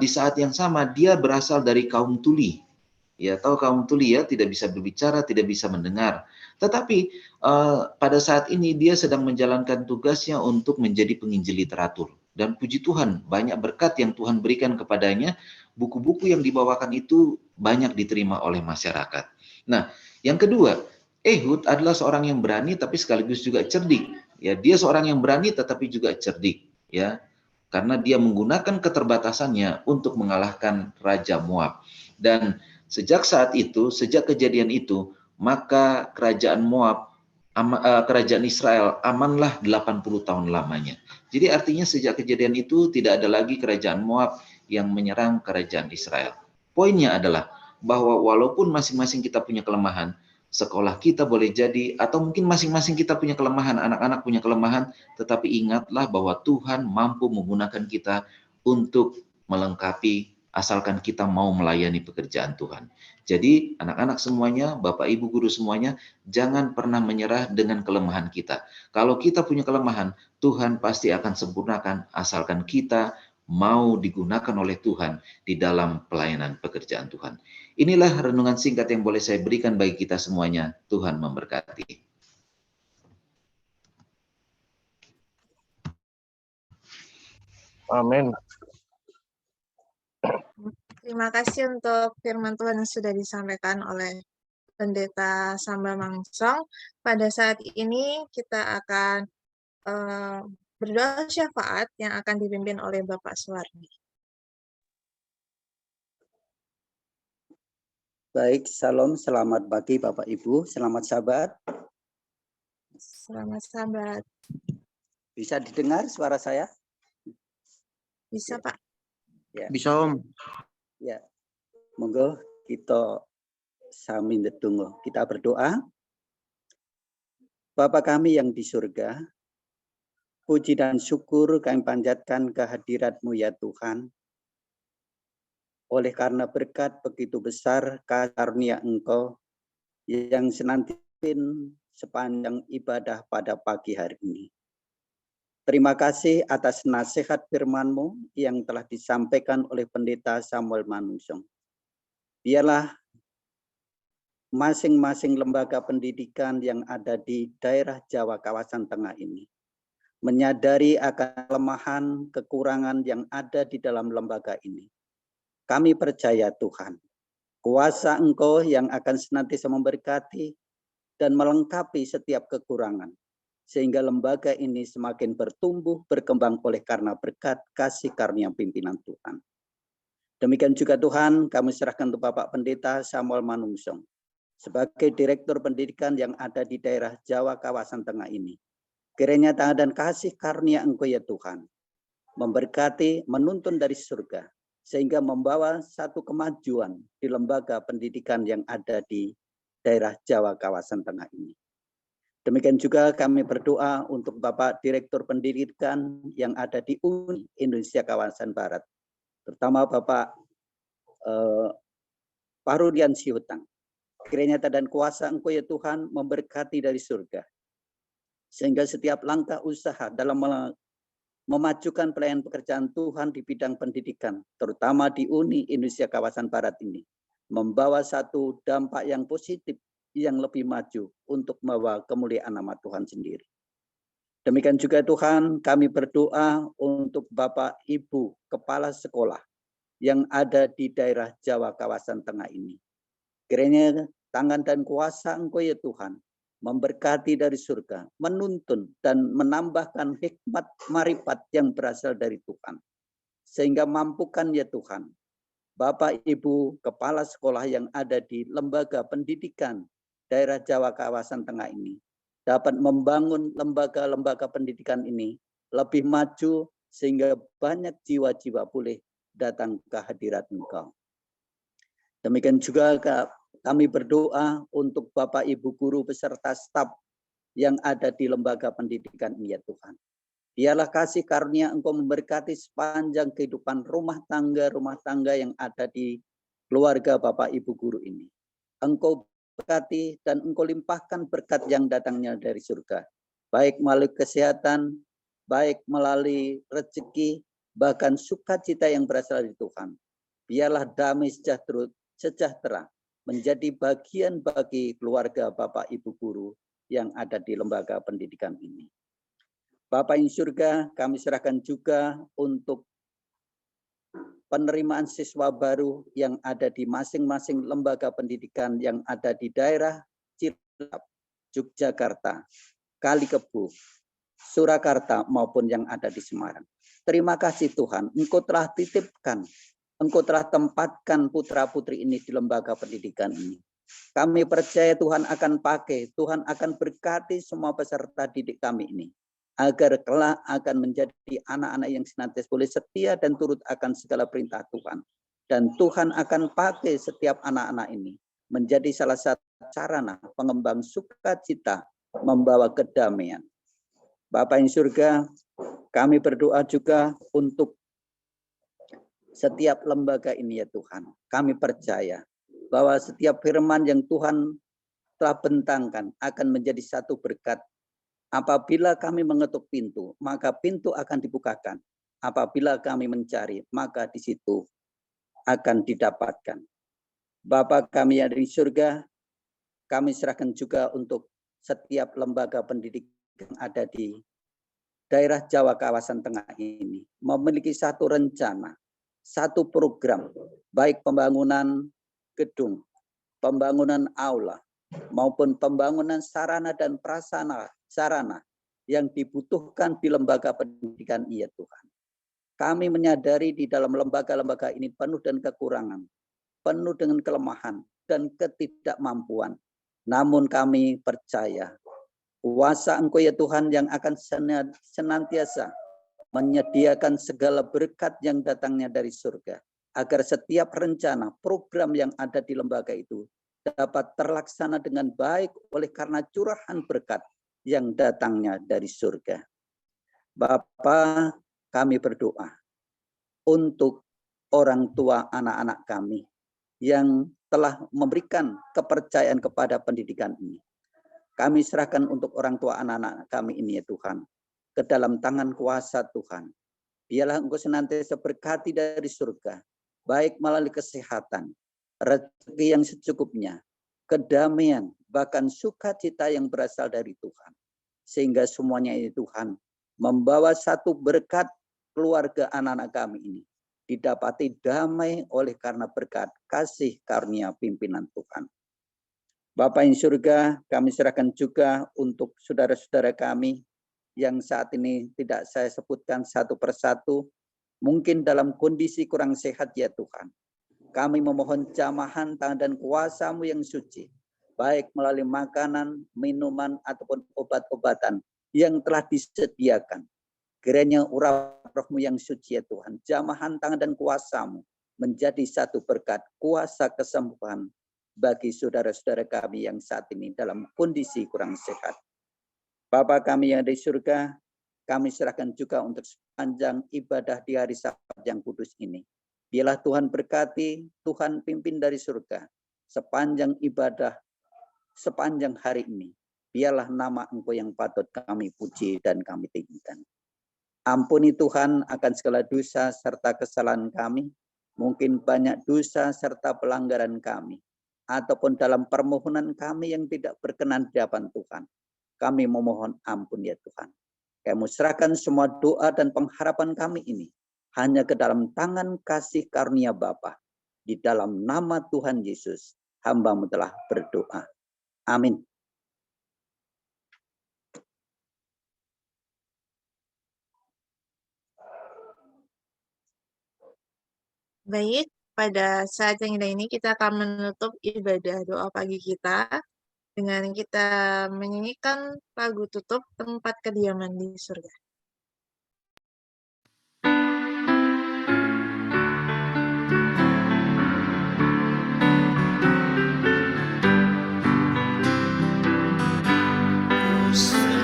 di saat yang sama dia berasal dari kaum tuli. Ya, tahu kaum tuli ya, tidak bisa berbicara, tidak bisa mendengar. Tetapi pada saat ini dia sedang menjalankan tugasnya untuk menjadi penginjil literatur. Dan puji Tuhan, banyak berkat yang Tuhan berikan kepadanya. Buku-buku yang dibawakan itu banyak diterima oleh masyarakat. Nah, yang kedua, Ehud adalah seorang yang berani tapi sekaligus juga cerdik. Ya, dia seorang yang berani tetapi juga cerdik, ya. Karena dia menggunakan keterbatasannya untuk mengalahkan Raja Moab. Dan sejak saat itu, sejak kejadian itu, maka kerajaan Moab, kerajaan Israel amanlah 80 tahun lamanya. Jadi artinya sejak kejadian itu tidak ada lagi kerajaan Moab yang menyerang kerajaan Israel. Poinnya adalah bahwa walaupun masing-masing kita punya kelemahan, sekolah kita boleh jadi, atau mungkin masing-masing kita punya kelemahan, anak-anak punya kelemahan, tetapi ingatlah bahwa Tuhan mampu menggunakan kita untuk melengkapi, asalkan kita mau melayani pekerjaan Tuhan. Jadi anak-anak semuanya, Bapak Ibu guru semuanya, jangan pernah menyerah dengan kelemahan kita. Kalau kita punya kelemahan, Tuhan pasti akan sempurnakan, asalkan kita mau digunakan oleh Tuhan di dalam pelayanan pekerjaan Tuhan. Inilah renungan singkat yang boleh saya berikan bagi kita semuanya. Tuhan memberkati. Amin. Terima kasih untuk firman Tuhan yang sudah disampaikan oleh Pendeta Sambal Mangsong. Pada saat ini kita akan berdoa syafaat yang akan dipimpin oleh Bapak Suwardi. Baik, salam, selamat pagi Bapak Ibu, selamat sahabat. Selamat sahabat. Bisa didengar suara saya? Bisa, Pak. Ya. Bisa, Om. Ya, monggo kita sami ndedonga. Kita berdoa. Bapa kami yang di surga, puji dan syukur kami panjatkan kehadirat-Mu ya Tuhan. Oleh karena berkat begitu besar karunia Engkau yang senantiasa sepanjang ibadah pada pagi hari ini. Terima kasih atas nasihat firman-Mu yang telah disampaikan oleh Pendeta Samuel Manungsong. Biarlah masing-masing lembaga pendidikan yang ada di daerah Jawa kawasan tengah ini menyadari akan kelemahan, kekurangan yang ada di dalam lembaga ini. Kami percaya Tuhan, kuasa Engkau yang akan senantiasa memberkati dan melengkapi setiap kekurangan, sehingga lembaga ini semakin bertumbuh, berkembang oleh karena berkat kasih karunia pimpinan Tuhan. Demikian juga Tuhan, kami serahkan untuk Bapak Pendeta Samuel Manungsong, sebagai Direktur Pendidikan yang ada di daerah Jawa kawasan tengah ini. Kiranya tangan dan kasih karunia Engkau ya Tuhan, memberkati, menuntun dari surga, sehingga membawa satu kemajuan di lembaga pendidikan yang ada di daerah Jawa kawasan tengah ini. Demikian juga kami berdoa untuk Bapak Direktur Pendidikan yang ada di UNI Indonesia kawasan Barat, terutama Bapak Parudian Sihutang. Kiranya dan kuasa Engkau ya Tuhan memberkati dari surga, sehingga setiap langkah usaha dalam memajukan pelayanan pekerjaan Tuhan di bidang pendidikan, terutama di UNI Indonesia kawasan Barat ini, membawa satu dampak yang positif, yang lebih maju untuk membawa kemuliaan nama Tuhan sendiri. Demikian juga Tuhan, kami berdoa untuk Bapak Ibu Kepala Sekolah yang ada di daerah Jawa kawasan tengah ini. Kiranya tangan dan kuasa Engkau ya Tuhan, memberkati dari surga, menuntun dan menambahkan hikmat marifat yang berasal dari Tuhan. Sehingga mampukan ya Tuhan, Bapak Ibu Kepala Sekolah yang ada di lembaga pendidikan daerah Jawa kawasan tengah ini, dapat membangun lembaga-lembaga pendidikan ini lebih maju, sehingga banyak jiwa-jiwa boleh datang ke hadirat Engkau. Demikian juga kami berdoa untuk Bapak Ibu guru beserta staf yang ada di lembaga pendidikan ini ya Tuhan. Biarlah kasih karunia Engkau memberkati sepanjang kehidupan rumah tangga yang ada di keluarga Bapak Ibu guru ini. Engkau berkati dan Engkau limpahkan berkat yang datangnya dari surga, baik melalui kesehatan, baik melalui rezeki, bahkan sukacita yang berasal dari Tuhan. Biarlah damai sejahtera menjadi bagian bagi keluarga Bapak Ibu guru yang ada di lembaga pendidikan ini. Bapak yang surga, kami serahkan juga untuk penerimaan siswa baru yang ada di masing-masing lembaga pendidikan yang ada di daerah Cilacap, Yogyakarta, Kalikebu, Surakarta maupun yang ada di Semarang. Terima kasih Tuhan, Engkau telah titipkan, Engkau telah tempatkan putra-putri ini di lembaga pendidikan ini. Kami percaya Tuhan akan pakai, Tuhan akan berkati semua peserta didik kami ini, agar kelak akan menjadi anak-anak yang senantiasa boleh setia dan turut akan segala perintah Tuhan. Dan Tuhan akan pakai setiap anak-anak ini menjadi salah satu sarana pengembang sukacita, membawa kedamaian. Bapa yang surga, kami berdoa juga untuk setiap lembaga ini ya Tuhan. Kami percaya bahwa setiap firman yang Tuhan telah bentangkan akan menjadi satu berkat. Apabila kami mengetuk pintu, maka pintu akan dibukakan. Apabila kami mencari, maka di situ akan didapatkan. Bapa kami yang ada di surga, kami serahkan juga untuk setiap lembaga pendidikan yang ada di daerah Jawa kawasan tengah ini, memiliki satu rencana, satu program, baik pembangunan gedung, pembangunan aula, maupun pembangunan sarana dan prasarana sarana yang dibutuhkan di lembaga pendidikan iya Tuhan. Kami menyadari di dalam lembaga-lembaga ini penuh dengan kekurangan, penuh dengan kelemahan dan ketidakmampuan. Namun kami percaya kuasa Engkau ya Tuhan yang akan senantiasa menyediakan segala berkat yang datangnya dari surga, agar setiap rencana program yang ada di lembaga itu dapat terlaksana dengan baik oleh karena curahan berkat yang datangnya dari surga. Bapa, kami berdoa untuk orang tua anak-anak kami yang telah memberikan kepercayaan kepada pendidikan ini. Kami serahkan untuk orang tua anak-anak kami ini ya Tuhan, ke dalam tangan kuasa Tuhan. Biarlah Engkau senantiasa berkati dari surga, baik melalui kesehatan, rezeki yang secukupnya, kedamaian, bahkan sukacita yang berasal dari Tuhan. Sehingga semuanya ini Tuhan membawa satu berkat keluarga anak-anak kami ini didapati damai oleh karena berkat kasih karunia pimpinan Tuhan. Bapa yang surga, kami serahkan juga untuk saudara-saudara kami yang saat ini tidak saya sebutkan satu persatu, mungkin dalam kondisi kurang sehat ya Tuhan. Kami memohon jamahan tangan dan kuasa-Mu yang suci, baik melalui makanan, minuman, ataupun obat-obatan yang telah disediakan. Kiranya urap roh-Mu yang suci ya Tuhan, jamahan tangan dan kuasa-Mu menjadi satu berkat kuasa kesembuhan bagi saudara-saudara kami yang saat ini dalam kondisi kurang sehat. Bapa kami yang ada di surga, kami serahkan juga untuk sepanjang ibadah di hari Sabat yang kudus ini. Biarlah Tuhan berkati, Tuhan pimpin dari surga sepanjang ibadah, sepanjang hari ini. Biarlah nama Engkau yang patut kami puji dan kami tinggikan. Ampuni Tuhan akan segala dosa serta kesalahan kami, mungkin banyak dosa serta pelanggaran kami, ataupun dalam permohonan kami yang tidak berkenan di hadapan Tuhan. Kami memohon ampun ya Tuhan. Kami serahkan semua doa dan pengharapan kami ini hanya ke dalam tangan kasih karunia Bapa. Di dalam nama Tuhan Yesus, hamba-Mu telah berdoa. Amin. Baik, pada saat yang indah ini kita akan menutup ibadah doa pagi kita dengan kita menyanyikan lagu tutup Tempat Kediaman di Surga. Meski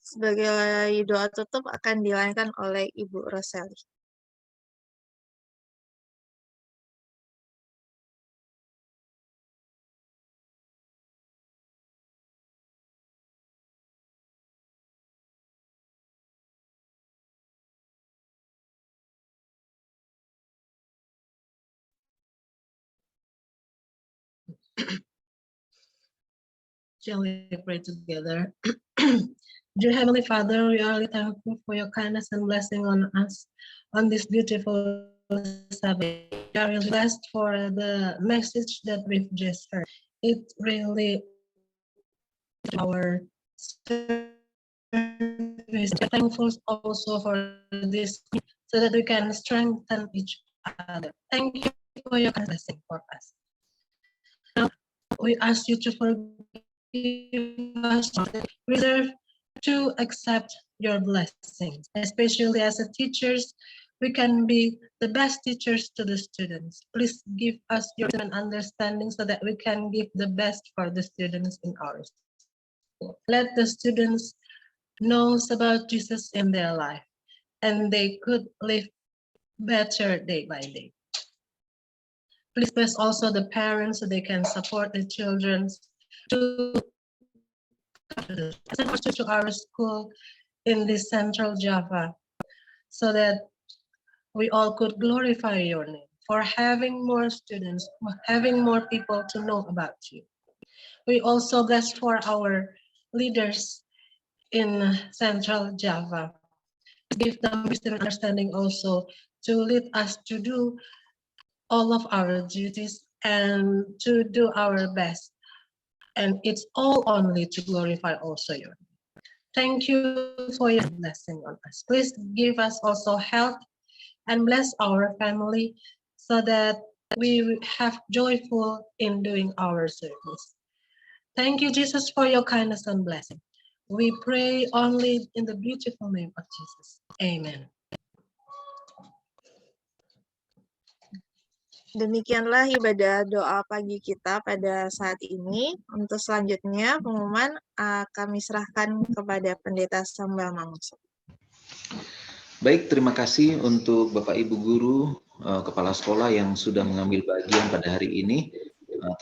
Sebagai doa tutup akan dilayankan oleh Ibu Roseli. Shall we pray together? Dear Heavenly Father, we are really thankful for your kindness and blessing on us on this beautiful Sabbath. We are really blessed for the message that we've just heard. It really our service. Thankful also for this so that we can strengthen each other. Thank you for your blessing for us. Now, we ask you to forgive us, reserve to accept your blessings, especially as a teachers. We can be the best teachers to the students. Please give us your understanding so that we can give the best for the students in our school. Let the students know about Jesus in their life, and they could live better day by day. Please bless also the parents so they can support the children to our school in this Central Java, so that we all could glorify your name for having more students, having more people to know about you. We also bless for our leaders in Central Java, give them wisdom and understanding also to lead us to do all of our duties and to do our best. And it's all only to glorify also your name. Thank you for your blessing on us. Please give us also health and bless our family so that we have joyful in doing our service. Thank you, Jesus, for your kindness and blessing. We pray only in the beautiful name of Jesus. Amen. Demikianlah ibadah doa pagi kita pada saat ini. Untuk selanjutnya pengumuman kami serahkan kepada Pendeta Samba Mangso. Baik, terima kasih untuk Bapak Ibu Guru, Kepala Sekolah yang sudah mengambil bagian pada hari ini.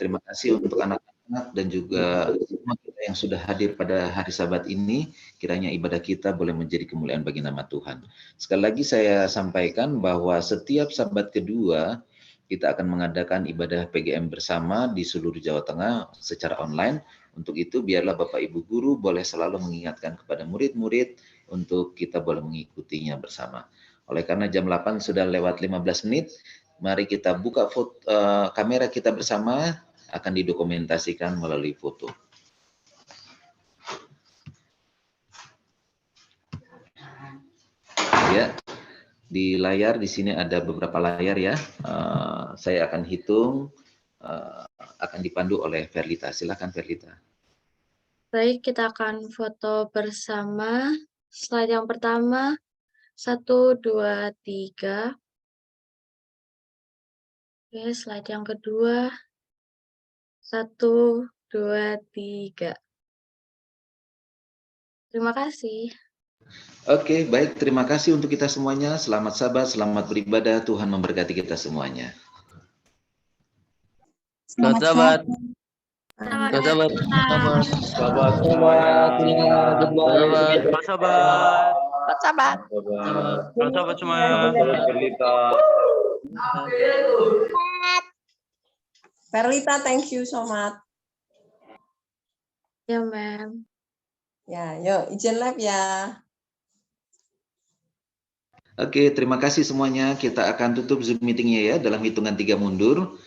Terima kasih untuk anak-anak dan juga semua kita yang sudah hadir pada hari Sabat ini. Kiranya ibadah kita boleh menjadi kemuliaan bagi nama Tuhan. Sekali lagi saya sampaikan bahwa setiap Sabat kedua kita akan mengadakan ibadah PGM bersama di seluruh Jawa Tengah secara online. Untuk itu biarlah Bapak Ibu Guru boleh selalu mengingatkan kepada murid-murid untuk kita boleh mengikutinya bersama. Oleh karena jam 8 sudah lewat 15 menit, mari kita buka kamera kita bersama, akan didokumentasikan melalui foto. Ya, di layar di sini ada beberapa layar ya. Saya akan hitung, akan dipandu oleh Verlita. Silakan Verlita. Baik, kita akan foto bersama. Slide yang pertama, 1, 2, 3. Oke, slide yang kedua, 1, 2, 3. Terima kasih. Oke, baik. Terima kasih untuk kita semuanya. Selamat Sabat, selamat beribadah. Tuhan memberkati kita semuanya. Selamat Sabat. Selamat Sabat. Selamat Sabat semuanya. Selamat Sabat. Selamat Sabat. Selamat Sabat semuanya. Perlita, thank you so much. Ya, Ma'am. Ya, yuk izin live ya. Oke, terima kasih semuanya. Kita akan tutup Zoom meeting-nya ya dalam hitungan 3 mundur.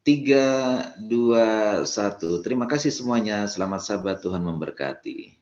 3, 2, 1. Terima kasih semuanya. Selamat Sabat, Tuhan memberkati.